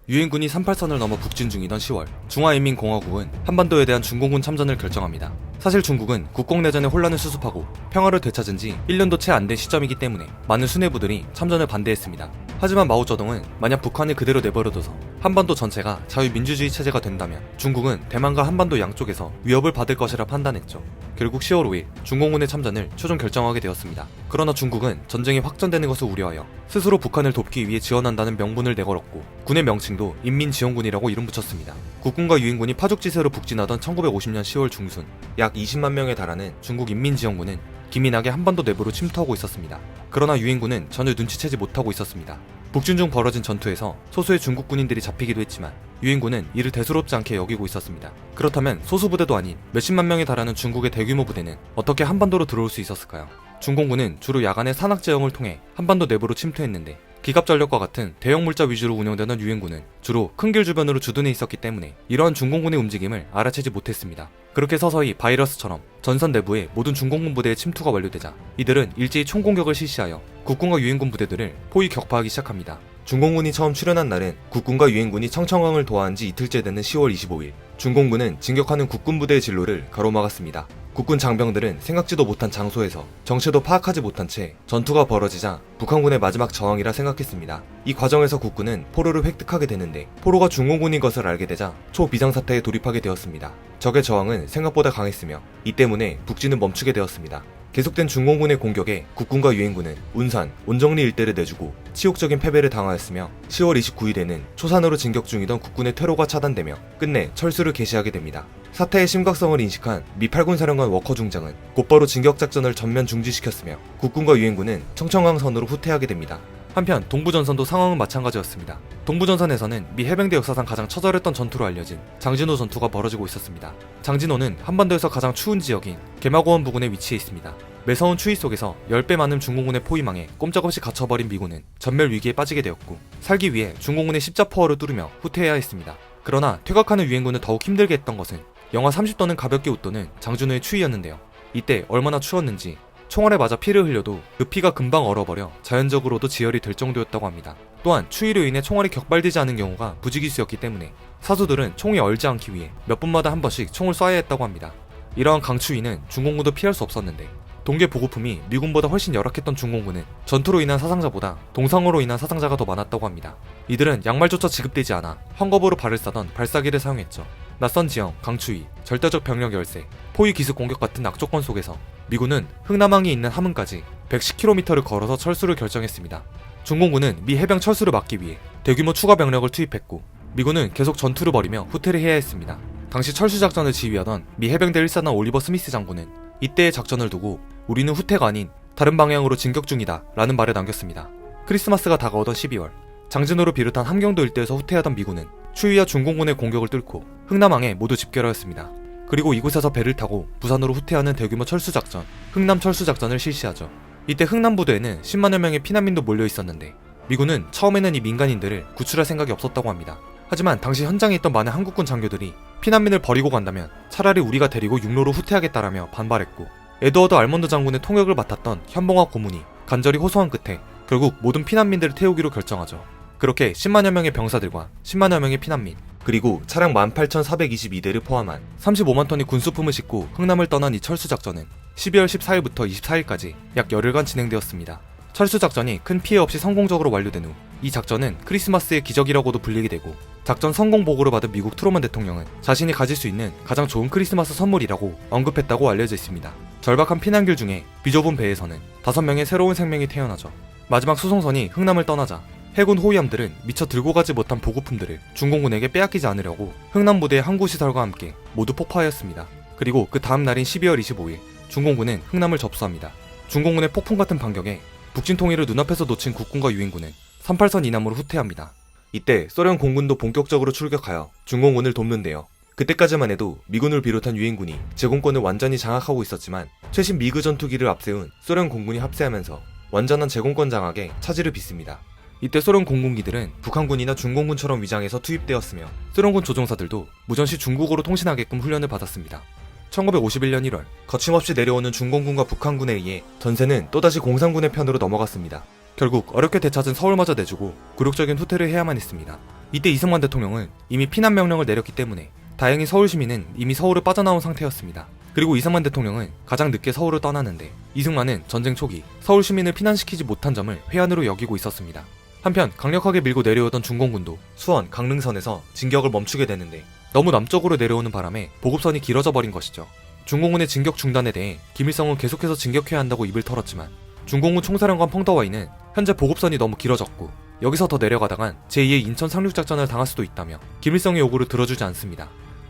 유엔군이 38선을 넘어 북진 중이던 10월, 중화인민공화국은 한반도에 대한 중공군 참전을 결정합니다. 사실 중국은 국공내전의 혼란을 수습하고 평화를 되찾은 지 1년도 채 안 된 시점이기 때문에 많은 수뇌부들이 참전을 반대했습니다. 하지만 마오쩌둥은 만약 북한을 그대로 내버려둬서 한반도 전체가 자유민주주의 체제가 된다면 중국은 대만과 한반도 양쪽에서 위협을 받을 것이라 판단했죠. 결국 10월 5일 중공군의 참전을 최종 결정하게 되었습니다. 그러나 중국은 전쟁이 확전되는 것을 우려하여 스스로 북한을 돕기 위해 지원한다는 명분을 내걸었고 군의 명칭도 인민지원군이라고 이름 붙였습니다. 국군과 유엔군이 파죽지세로 북진하던 1950년 10월 중순 약 20만 명에 달하는 중국 인민지원군은 기민하게 한반도 내부로 침투하고 있었습니다. 그러나 유엔군은 전혀 눈치채지 못하고 있었습니다. 북진 중 벌어진 전투에서 소수의 중국 군인들이 잡히기도 했지만 유엔군은 이를 대수롭지 않게 여기고 있었습니다. 그렇다면 소수 부대도 아닌 몇십만 명에 달하는 중국의 대규모 부대는 어떻게 한반도로 들어올 수 있었을까요? 중공군은 주로 야간의 산악제형을 통해 한반도 내부로 침투했는데 기갑전력과 같은 대형 물자 위주로 운영되던 유엔군은 주로 큰 길 주변으로 주둔해 있었기 때문에 이러한 중공군의 움직임을 알아채지 못했습니다. 그렇게 서서히 바이러스처럼 전선 내부에 모든 중공군 부대의 침투가 완료되자 이들은 일제히 총공격을 실시하여 국군과 유엔군 부대들을 포위 격파하기 시작합니다. 중공군이 처음 출현한 날은 국군과 유엔군이 청천강을 도하한 지 이틀째 되는 10월 25일 중공군은 진격하는 국군 부대의 진로를 가로막았습니다. 국군 장병들은 생각지도 못한 장소에서 정체도 파악하지 못한 채 전투가 벌어지자 북한군의 마지막 저항이라 생각했습니다. 이 과정에서 국군은 포로를 획득하게 되는데 포로가 중공군인 것을 알게 되자 초비상사태에 돌입하게 되었습니다. 적의 저항은 생각보다 강했으며 이 때문에 북진은 멈추게 되었습니다. 계속된 중공군의 공격에 국군과 유엔군은 운산, 온정리 일대를 내주고 치욕적인 패배를 당하였으며 10월 29일에는 초산으로 진격 중이던 국군의 퇴로가 차단되며 끝내 철수를 개시하게 됩니다. 사태의 심각성을 인식한 미 8군 사령관 워커 중장은 곧바로 진격작전을 전면 중지시켰으며 국군과 유엔군은 청천강선으로 후퇴하게 됩니다. 한편 동부전선도 상황은 마찬가지였습니다. 동부전선에서는 미 해병대 역사상 가장 처절했던 전투로 알려진 장진호 전투가 벌어지고 있었습니다. 장진호는 한반도에서 가장 추운 지역인 개마고원 부근에 위치해 있습니다. 매서운 추위 속에서 10배 많은 중공군의 포위망에 꼼짝없이 갇혀버린 미군은 전멸 위기에 빠지게 되었고 살기 위해 중공군의 십자포화를 뚫으며 후퇴해야 했습니다. 그러나 퇴각하는 유엔군을 더욱 힘들게 했던 것은 영하 30도는 가볍게 웃도는 장진호의 추위였는데요. 이때 얼마나 추웠는지 총알에 맞아 피를 흘려도 그 피가 금방 얼어버려 자연적으로도 지혈이 될 정도였다고 합니다. 또한 추위로 인해 총알이 격발되지 않은 경우가 부지기수였기 때문에 사수들은 총이 얼지 않기 위해 몇 분마다 한 번씩 총을 쏴야 했다고 합니다. 이러한 강추위는 중공군도 피할 수 없었는데 동계 보급품이 미군보다 훨씬 열악했던 중공군은 전투로 인한 사상자보다 동상으로 인한 사상자가 더 많았다고 합니다. 이들은 양말조차 지급되지 않아 헝겊으로 발을 싸던 발사기를 사용했죠. 낯선 지형, 강추위, 절대적 병력 열세, 포위 기습 공격 같은 악조건 속에서 미군은 흥남항이 있는 함흥까지 110km를 걸어서 철수를 결정했습니다. 중공군은 미 해병 철수를 막기 위해 대규모 추가 병력을 투입했고 미군은 계속 전투를 벌이며 후퇴를 해야 했습니다. 당시 철수 작전을 지휘하던 미 해병대 1사단 올리버 스미스 장군은 이때의 작전을 두고 우리는 후퇴가 아닌 다른 방향으로 진격 중이다 라는 말을 남겼습니다. 크리스마스가 다가오던 12월 장진호를 비롯한 함경도 일대에서 후퇴하던 미군은 추위와 중공군의 공격을 뚫고 흥남항에 모두 집결하였습니다. 그리고 이곳에서 배를 타고 부산으로 후퇴하는 대규모 철수작전, 흥남철수작전을 실시하죠. 이때 흥남부두에는 10만여 명의 피난민도 몰려 있었는데 미군은 처음에는 이 민간인들을 구출할 생각이 없었다고 합니다. 하지만 당시 현장에 있던 많은 한국군 장교들이 피난민을 버리고 간다면 차라리 우리가 데리고 육로로 후퇴하겠다라며 반발했고, 에드워드 알몬드 장군의 통역을 맡았던 현봉화 고문이 간절히 호소한 끝에 결국 모든 피난민들을 태우기로 결정하죠. 그렇게 10만여 명의 병사들과 10만여 명의 피난민, 그리고 차량 18,422대를 포함한 35만 톤의 군수품을 싣고 흥남을 떠난 이 철수작전은 12월 14일부터 24일까지 약 열흘간 진행되었습니다. 철수작전이 큰 피해 없이 성공적으로 완료된 후 이 작전은 크리스마스의 기적이라고도 불리게 되고, 작전 성공 보고를 받은 미국 트루먼 대통령은 자신이 가질 수 있는 가장 좋은 크리스마스 선물이라고 언급했다고 알려져 있습니다. 절박한 피난길 중에 비좁은 배에서는 5명의 새로운 생명이 태어나죠. 마지막 수송선이 흥남을 떠나자 해군 호위함들은 미처 들고 가지 못한 보급품들을 중공군에게 빼앗기지 않으려고 흥남부대의 항구시설과 함께 모두 폭파하였습니다. 그리고 그 다음 날인 12월 25일 중공군은 흥남을 접수합니다. 중공군의 폭풍 같은 반격에 북진 통일을 눈앞에서 놓친 국군과 유인군은 38선 이남으로 후퇴합니다. 이때 소련 공군도 본격적으로 출격하여 중공군을 돕는데요. 그때까지만 해도 미군을 비롯한 유인군이 제공권을 완전히 장악하고 있었지만 최신 미그 전투기를 앞세운 소련 공군이 합세하면서 완전한 제공권 장악에 차질을 빚습니다. 이때 소련 공군기들은 북한군이나 중공군처럼 위장해서 투입되었으며 소련군 조종사들도 무전시 중국어로 통신하게끔 훈련을 받았습니다. 1951년 1월 거침없이 내려오는 중공군과 북한군에 의해 전세는 또다시 공산군의 편으로 넘어갔습니다. 결국 어렵게 되찾은 서울마저 내주고 굴욕적인 후퇴를 해야만 했습니다. 이때 이승만 대통령은 이미 피난 명령을 내렸기 때문에 다행히 서울 시민은 이미 서울을 빠져나온 상태였습니다. 그리고 이승만 대통령은 가장 늦게 서울을 떠나는데 이승만은 전쟁 초기 서울 시민을 피난시키지 못한 점을 회한으로 여기고 있었습니다. 한편 강력하게 밀고 내려오던 중공군도 수원, 강릉선에서 진격을 멈추게 되는데 너무 남쪽으로 내려오는 바람에 보급선이 길어져 버린 것이죠. 중공군의 진격 중단에 대해 김일성은 계속해서 진격해야 한다고 입을 털었지만 중공군 총사령관 펑더와이는 현재 보급선이 너무 길어졌고 여기서 더 내려가다간 제2의 인천 상륙작전을 당할 수도 있다며 김일성의 요구를 들어주지 않습니다.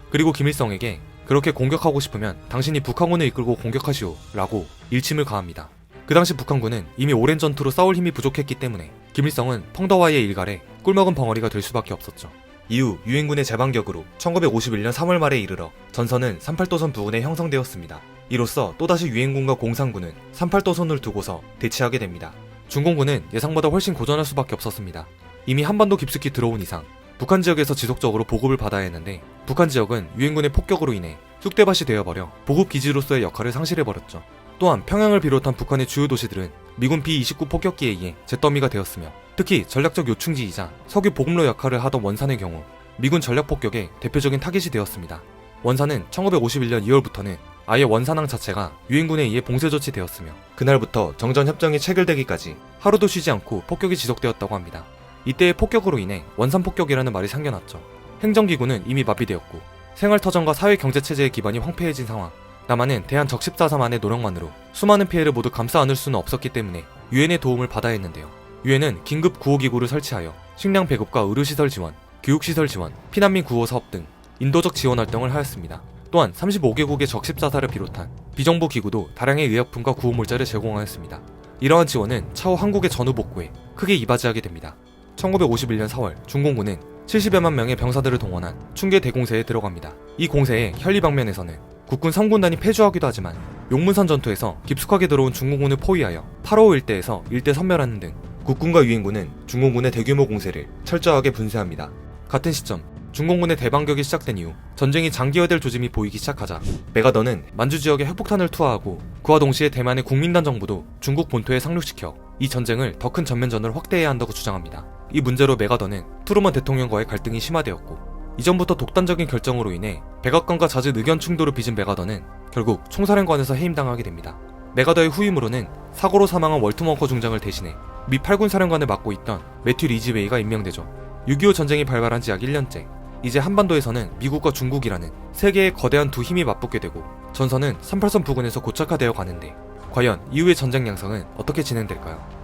그리고 김일성에게 그렇게 공격하고 싶으면 당신이 북한군을 이끌고 공격하시오 라고 일침을 가합니다. 그 당시 북한군은 이미 오랜 전투로 싸울 힘이 부족했기 때문에 김일성은 펑더와이의 일갈에 꿀먹은 벙어리가 될 수밖에 없었죠. 이후 유엔군의 재반격으로 1951년 3월 말에 이르러 전선은 38도선 부근에 형성되었습니다. 이로써 또다시 유엔군과 공산군은 38도선을 두고서 대치하게 됩니다. 중공군은 예상보다 훨씬 고전할 수밖에 없었습니다. 이미 한반도 깊숙이 들어온 이상 북한 지역에서 지속적으로 보급을 받아야 했는데 북한 지역은 유엔군의 폭격으로 인해 쑥대밭이 되어버려 보급기지로서의 역할을 상실해버렸죠. 또한 평양을 비롯한 북한의 주요 도시들은 미군 B-29 폭격기에 의해 잿더미가 되었으며 특히 전략적 요충지이자 석유 보급로 역할을 하던 원산의 경우 미군 전략 폭격의 대표적인 타깃이 되었습니다. 원산은 1951년 2월부터는 아예 원산항 자체가 유엔군에 의해 봉쇄 조치되었으며 그날부터 정전협정이 체결되기까지 하루도 쉬지 않고 폭격이 지속되었다고 합니다. 이때의 폭격으로 인해 원산폭격이라는 말이 생겨났죠. 행정기구는 이미 마비되었고 생활터전과 사회경제체제의 기반이 황폐해진 상황, 남한은 대한 적십자사만의 노력만으로 수많은 피해를 모두 감싸 안을 수는 없었기 때문에 유엔의 도움을 받아야 했는데요. 유엔은 긴급 구호기구를 설치하여 식량 배급과 의료시설 지원, 교육시설 지원, 피난민 구호 사업 등 인도적 지원 활동을 하였습니다. 또한 35개국의 적십자사를 비롯한 비정부 기구도 다량의 의약품과 구호물자를 제공하였습니다. 이러한 지원은 차후 한국의 전후 복구에 크게 이바지하게 됩니다. 1951년 4월 중공군은 70여만 명의 병사들을 동원한 충계 대공세에 들어갑니다. 이 공세의 혈리 방면에서는 국군 3군단이 패주하기도 하지만 용문산 전투에서 깊숙하게 들어온 중공군을 포위하여 8호 일대에서 일대 섬멸하는 등 국군과 유엔군은 중공군의 대규모 공세를 철저하게 분쇄합니다. 같은 시점 중공군의 대반격이 시작된 이후 전쟁이 장기화될 조짐이 보이기 시작하자 메가더는 만주 지역에 핵폭탄을 투하하고 그와 동시에 대만의 국민당 정부도 중국 본토에 상륙시켜 이 전쟁을 더 큰 전면전으로 확대해야 한다고 주장합니다. 이 문제로 메가더는 트루먼 대통령과의 갈등이 심화되었고 이전부터 독단적인 결정으로 인해 백악관과 잦은 의견 충돌을 빚은 메가더는 결국 총사령관에서 해임당하게 됩니다. 메가더의 후임으로는 사고로 사망한 월트 워커 중장을 대신해 미 8군 사령관을 맡고 있던 매튜 리지웨이가 임명되죠. 6.25 전쟁이 발발한 지 약 1년째 이제 한반도에서는 미국과 중국이라는 세계의 거대한 두 힘이 맞붙게 되고 전선은 38선 부근에서 고착화되어 가는데 과연 이후의 전쟁 양상은 어떻게 진행될까요?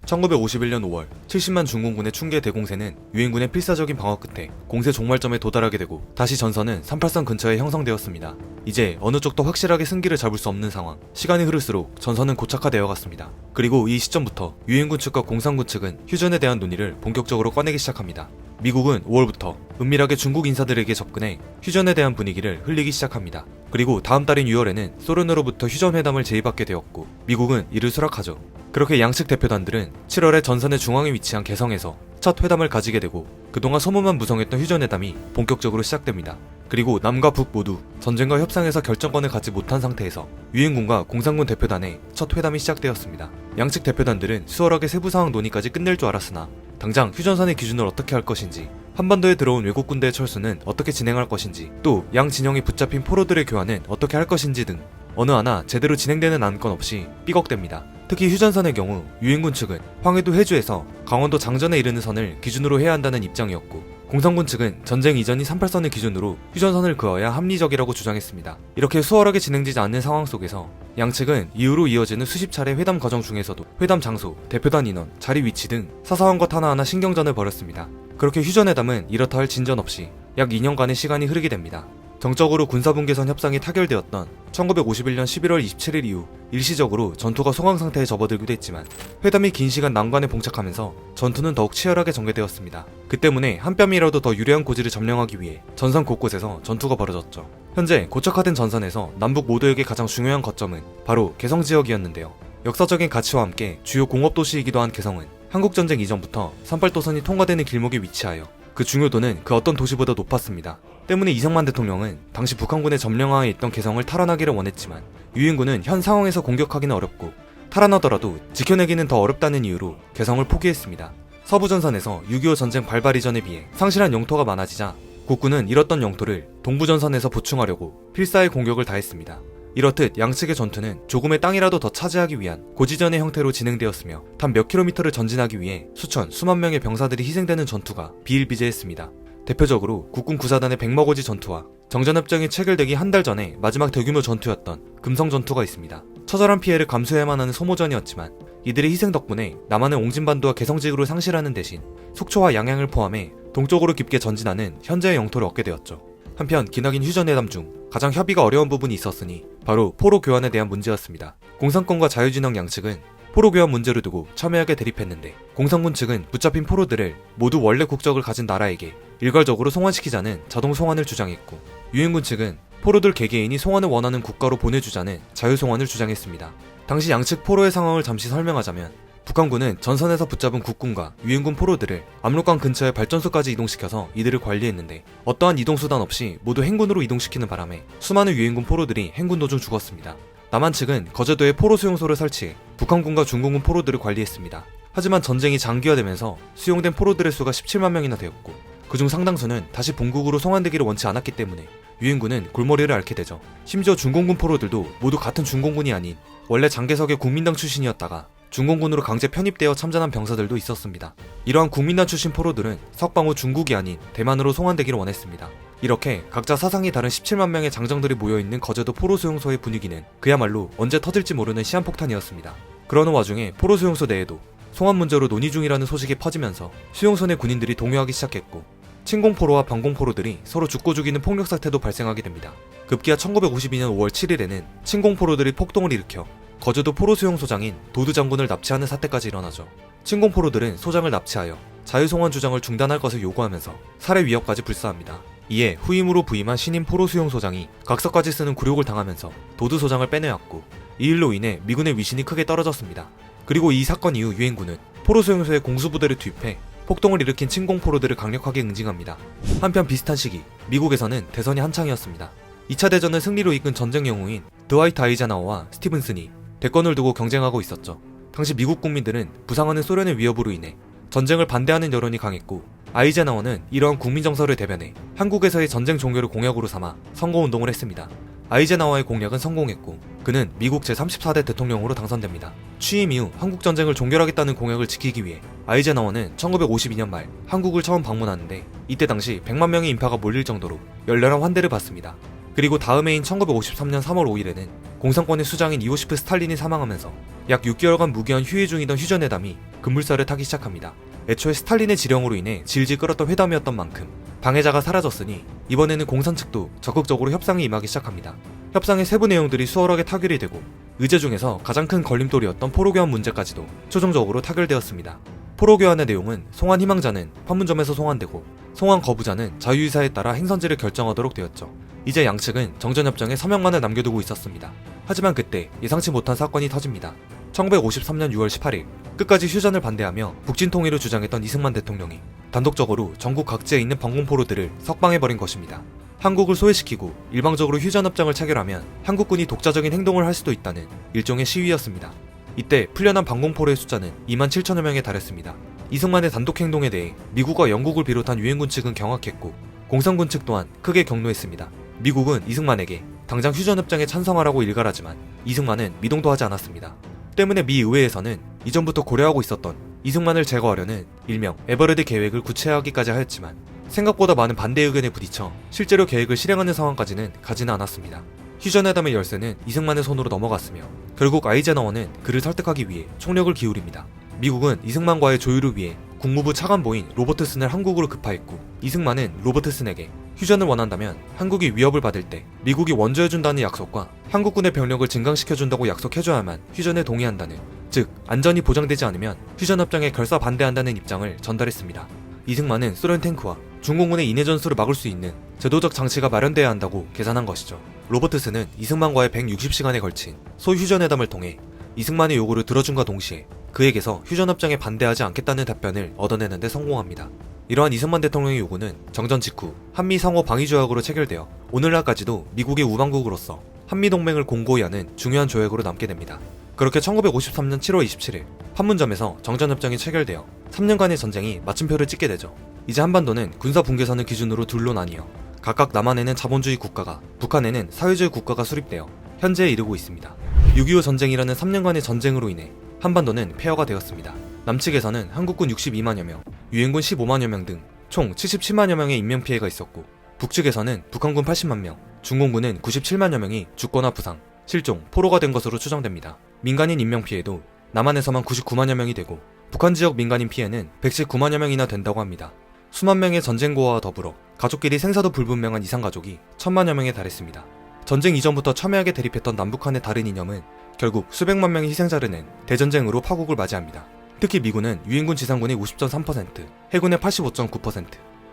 1951년 5월 70만 중공군의 충계 대공세는 유엔군의 필사적인 방어 끝에 공세 종말점에 도달하게 되고 다시 전선은 38선 근처에 형성되었습니다. 이제 어느 쪽도 확실하게 승기를 잡을 수 없는 상황, 시간이 흐를수록 전선은 고착화되어 갔습니다. 그리고 이 시점부터 유엔군 측과 공산군 측은 휴전에 대한 논의를 본격적으로 꺼내기 시작합니다. 미국은 5월부터 은밀하게 중국 인사들에게 접근해 휴전에 대한 분위기를 흘리기 시작합니다. 그리고 다음 달인 6월에는 소련으로부터 휴전 회담을 제의받게 되었고 미국은 이를 수락하죠. 그렇게 양측 대표단들은 7월에 전선의 중앙에 위치한 개성에서 첫 회담을 가지게 되고 그동안 소문만 무성했던 휴전회담이 본격적으로 시작됩니다. 그리고 남과 북 모두 전쟁과 협상에서 결정권을 갖지 못한 상태에서 유엔군과 공산군 대표단의 첫 회담이 시작되었습니다. 양측 대표단들은 수월하게 세부 상황 논의까지 끝낼 줄 알았으나 당장 휴전선의 기준을 어떻게 할 것인지, 한반도에 들어온 외국 군대의 철수는 어떻게 진행할 것인지, 또 양 진영이 붙잡힌 포로들의 교환은 어떻게 할 것인지 등 어느 하나 제대로 진행되는 안건 없이 삐걱댑니다. 특히 휴전선의 경우 유엔군 측은 황해도 해주에서 강원도 장전에 이르는 선을 기준으로 해야 한다는 입장이었고 공산군 측은 전쟁 이전이 38선을 기준으로 휴전선을 그어야 합리적이라고 주장했습니다. 이렇게 수월하게 진행되지 않는 상황 속에서 양측은 이후로 이어지는 수십 차례 회담 과정 중에서도 회담 장소, 대표단 인원, 자리 위치 등 사소한 것 하나하나 신경전을 벌였습니다. 그렇게 휴전회담은 이렇다 할 진전 없이 약 2년간의 시간이 흐르게 됩니다. 정적으로 군사분계선 협상이 타결되었던 1951년 11월 27일 이후 일시적으로 전투가 소강 상태에 접어들기도 했지만 회담이 긴 시간 난관에 봉착하면서 전투는 더욱 치열하게 전개되었습니다. 그 때문에 한 뼘이라도 더 유리한 고지를 점령하기 위해 전선 곳곳에서 전투가 벌어졌죠. 현재 고착화된 전선에서 남북 모두에게 가장 중요한 거점은 바로 개성 지역이었는데요. 역사적인 가치와 함께 주요 공업도시이기도 한 개성은 한국전쟁 이전부터 38도선이 통과되는 길목에 위치하여 그 중요도는 그 어떤 도시보다 높았습니다. 때문에 이승만 대통령은 당시 북한군의 점령하에 있던 개성을 탈환하기를 원했지만 유엔군은 현 상황에서 공격하기는 어렵고 탈환하더라도 지켜내기는 더 어렵다는 이유로 개성을 포기했습니다. 서부전선에서 6.25 전쟁 발발 이전에 비해 상실한 영토가 많아지자 국군은 잃었던 영토를 동부전선에서 보충하려고 필사의 공격을 다했습니다. 이렇듯 양측의 전투는 조금의 땅이라도 더 차지하기 위한 고지전의 형태로 진행되었으며 단 몇 킬로미터를 전진하기 위해 수천, 수만 명의 병사들이 희생되는 전투가 비일비재했습니다. 대표적으로 국군 구사단의 백머거지 전투와 정전협정이 체결되기 한 달 전에 마지막 대규모 전투였던 금성 전투가 있습니다. 처절한 피해를 감수해야만 하는 소모전이었지만 이들의 희생 덕분에 남한의 옹진반도와 개성지구를 상실하는 대신 속초와 양양을 포함해 동쪽으로 깊게 전진하는 현재의 영토를 얻게 되었죠. 한편 기나긴 휴전회담 중 가장 협의가 어려운 부분이 있었으니 바로 포로 교환에 대한 문제였습니다. 공산권과 자유진영 양측은 포로 교환 문제를 두고 첨예하게 대립했는데 공산군 측은 붙잡힌 포로들을 모두 원래 국적을 가진 나라에게 일괄적으로 송환시키자는 자동 송환을 주장했고 유엔군 측은 포로들 개개인이 송환을 원하는 국가로 보내주자는 자유송환을 주장했습니다. 당시 양측 포로의 상황을 잠시 설명하자면 북한군은 전선에서 붙잡은 국군과 유엔군 포로들을 압록강 근처의 발전소까지 이동시켜서 이들을 관리했는데 어떠한 이동수단 없이 모두 행군으로 이동시키는 바람에 수많은 유엔군 포로들이 행군 도중 죽었습니다. 남한 측은 거제도에 포로 수용소를 설치해 북한군과 중공군 포로들을 관리했습니다. 하지만 전쟁이 장기화되면서 수용된 포로들의 수가 17만 명이나 되었고 그중 상당수는 다시 본국으로 송환되기를 원치 않았기 때문에 유엔군은 골머리를 앓게 되죠. 심지어 중공군 포로들도 모두 같은 중공군이 아닌 원래 장개석의 국민당 출신이었다가 중공군으로 강제 편입되어 참전한 병사들도 있었습니다. 이러한 국민당 출신 포로들은 석방 후 중국이 아닌 대만으로 송환되기를 원했습니다. 이렇게 각자 사상이 다른 17만 명의 장정들이 모여있는 거제도 포로 수용소의 분위기는 그야말로 언제 터질지 모르는 시한폭탄이었습니다. 그러는 와중에 포로 수용소 내에도 송환 문제로 논의 중이라는 소식이 퍼지면서 수용소 내 군인들이 동요하기 시작했고 침공포로와 방공포로들이 서로 죽고 죽이는 폭력 사태도 발생하게 됩니다. 급기야 1952년 5월 7일에는 침공포로들이 폭동을 일으켜 거제도 포로 수용소장인 도두 장군을 납치하는 사태까지 일어나죠. 침공포로들은 소장을 납치하여 자유송환 주장을 중단할 것을 요구하면서 살해 위협까지 불사합니다. 이에 후임으로 부임한 신임 포로 수용소장이 각서까지 쓰는 굴욕을 당하면서 도두 소장을 빼내왔고 이 일로 인해 미군의 위신이 크게 떨어졌습니다. 그리고 이 사건 이후 유엔군은 포로 수용소에 공수부대를 투입해 폭동을 일으킨 침공포로들을 강력하게 응징합니다. 한편 비슷한 시기 미국에서는 대선이 한창이었습니다. 2차 대전을 승리로 이끈 전쟁 영웅인 드와이트 아이젠하워와 스티븐슨이 대권을 두고 경쟁하고 있었죠. 당시 미국 국민들은 부상하는 소련의 위협으로 인해 전쟁을 반대하는 여론이 강했고 아이젠하워는 이러한 국민 정서를 대변해 한국에서의 전쟁 종료를 공약으로 삼아 선거운동을 했습니다. 아이젠하워의 공약은 성공했고 그는 미국 제34대 대통령으로 당선됩니다. 취임 이후 한국전쟁을 종결하겠다는 공약을 지키기 위해 아이젠하워는 1952년 말 한국을 처음 방문하는데 이때 당시 100만 명의 인파가 몰릴 정도로 열렬한 환대를 받습니다. 그리고 다음 해인 1953년 3월 5일에는 공산권의 수장인 이오시프 스탈린이 사망하면서 약 6개월간 무기한 휴회 중이던 휴전회담이 급물살을 타기 시작합니다. 애초에 스탈린의 지령으로 인해 질질 끌었던 회담이었던 만큼 방해자가 사라졌으니 이번에는 공산 측도 적극적으로 협상에 임하기 시작합니다. 협상의 세부 내용들이 수월하게 타결이 되고 의제 중에서 가장 큰 걸림돌이었던 포로 교환 문제까지도 최종적으로 타결되었습니다. 포로 교환의 내용은 송환 희망자는 판문점에서 송환되고 송환 거부자는 자유의사에 따라 행선지를 결정하도록 되었죠. 이제 양측은 정전협정에 서명만을 남겨두고 있었습니다. 하지만 그때 예상치 못한 사건이 터집니다. 1953년 6월 18일 끝까지 휴전을 반대하며 북진 통일을 주장했던 이승만 대통령이 단독적으로 전국 각지에 있는 방공포로들을 석방해버린 것입니다. 한국을 소외시키고 일방적으로 휴전협정을 체결하면 한국군이 독자적인 행동을 할 수도 있다는 일종의 시위였습니다. 이때 풀려난 방공포로의 숫자는 2만 7천여 명에 달했습니다. 이승만의 단독 행동에 대해 미국과 영국을 비롯한 유엔군 측은 경악했고 공산군 측 또한 크게 격노했습니다. 미국은 이승만에게 당장 휴전협정에 찬성하라고 일갈하지만 이승만은 미동도 하지 않았습니다. 때문에 미 의회에서는 이전부터 고려하고 있었던 이승만을 제거하려는 일명 에버레드 계획을 구체화하기까지 하였지만 생각보다 많은 반대 의견에 부딪혀 실제로 계획을 실행하는 상황까지는 가지는 않았습니다. 휴전회담의 열쇠는 이승만의 손으로 넘어갔으며 결국 아이젠하워는 그를 설득하기 위해 총력을 기울입니다. 미국은 이승만과의 조율을 위해 국무부 차관보인 로버트슨을 한국으로 급파했고 이승만은 로버트슨에게 휴전을 원한다면 한국이 위협을 받을 때 미국이 원조해준다는 약속과 한국군의 병력을 증강시켜준다고 약속해줘야만 휴전에 동의한다는, 즉 안전이 보장되지 않으면 휴전협정에 결사 반대한다는 입장을 전달했습니다. 이승만은 소련 탱크와 중공군의 인해 전술을 막을 수 있는 제도적 장치가 마련돼야 한다고 계산한 것이죠. 로버트슨은 이승만과의 160시간에 걸친 소휴전회담을 통해 이승만의 요구를 들어준과 동시에 그에게서 휴전협정에 반대하지 않겠다는 답변을 얻어내는 데 성공합니다. 이러한 이승만 대통령의 요구는 정전 직후 한미 상호 방위 조약으로 체결되어 오늘날까지도 미국의 우방국으로서 한미동맹을 공고히 하는 중요한 조약으로 남게 됩니다. 그렇게 1953년 7월 27일 판문점에서 정전협정이 체결되어 3년간의 전쟁이 마침표를 찍게 되죠. 이제 한반도는 군사 분계선을 기준으로 둘로 나뉘어 각각 남한에는 자본주의 국가가, 북한에는 사회주의 국가가 수립되어 현재에 이르고 있습니다. 6.25 전쟁이라는 3년간의 전쟁으로 인해 한반도는 폐허가 되었습니다. 남측에서는 한국군 62만여 명, 유엔군 15만여 명 등 총 77만여 명의 인명피해가 있었고 북측에서는 북한군 80만 명, 중공군은 97만여 명이 죽거나 부상, 실종, 포로가 된 것으로 추정됩니다. 민간인 인명피해도 남한에서만 99만여 명이 되고 북한 지역 민간인 피해는 119만여 명이나 된다고 합니다. 수만 명의 전쟁고아와 더불어 가족끼리 생사도 불분명한 이산가족이 1000만여 명에 달했습니다. 전쟁 이전부터 첨예하게 대립했던 남북한의 다른 이념은 결국 수백만 명의 희생자를 낸 대전쟁으로 파국을 맞이합니다. 특히 미군은 유엔군 지상군의 50.3%, 해군의 85.9%,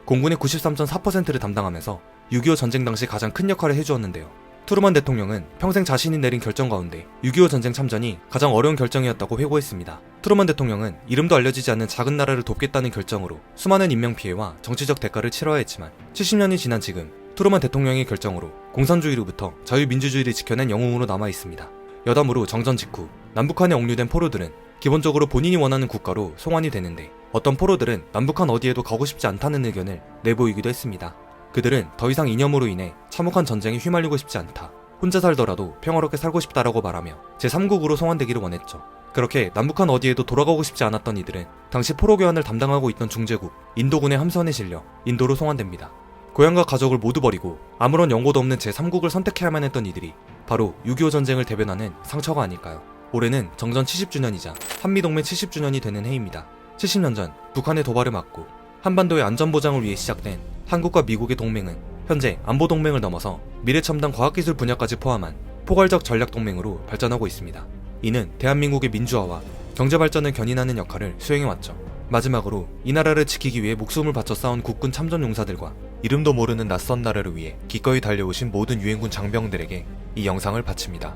공군의 93.4%를 담당하면서 6.25 전쟁 당시 가장 큰 역할을 해주었는데요. 트루먼 대통령은 평생 자신이 내린 결정 가운데 6.25 전쟁 참전이 가장 어려운 결정이었다고 회고했습니다. 트루먼 대통령은 이름도 알려지지 않는 작은 나라를 돕겠다는 결정으로 수많은 인명피해와 정치적 대가를 치러야 했지만 70년이 지난 지금 트루먼 대통령의 결정으로 공산주의로부터 자유민주주의를 지켜낸 영웅으로 남아있습니다. 여담으로 정전 직후 남북한에 억류된 포로들은 기본적으로 본인이 원하는 국가로 송환이 되는데 어떤 포로들은 남북한 어디에도 가고 싶지 않다는 의견을 내보이기도 했습니다. 그들은 더 이상 이념으로 인해 참혹한 전쟁에 휘말리고 싶지 않다, 혼자 살더라도 평화롭게 살고 싶다라고 말하며 제3국으로 송환되기를 원했죠. 그렇게 남북한 어디에도 돌아가고 싶지 않았던 이들은 당시 포로 교환을 담당하고 있던 중재국 인도군의 함선에 실려 인도로 송환됩니다. 고향과 가족을 모두 버리고 아무런 연고도 없는 제3국을 선택해야만 했던 이들이 바로 6.25 전쟁을 대변하는 상처가 아닐까요? 올해는 정전 70주년이자 한미동맹 70주년이 되는 해입니다. 70년 전 북한의 도발을 막고 한반도의 안전보장을 위해 시작된 한국과 미국의 동맹은 현재 안보동맹을 넘어서 미래첨단 과학기술 분야까지 포함한 포괄적 전략동맹으로 발전하고 있습니다. 이는 대한민국의 민주화와 경제발전을 견인하는 역할을 수행해왔죠. 마지막으로 이 나라를 지키기 위해 목숨을 바쳐 싸운 국군 참전용사들과 이름도 모르는 낯선 나라를 위해 기꺼이 달려오신 모든 유엔군 장병들에게 이 영상을 바칩니다.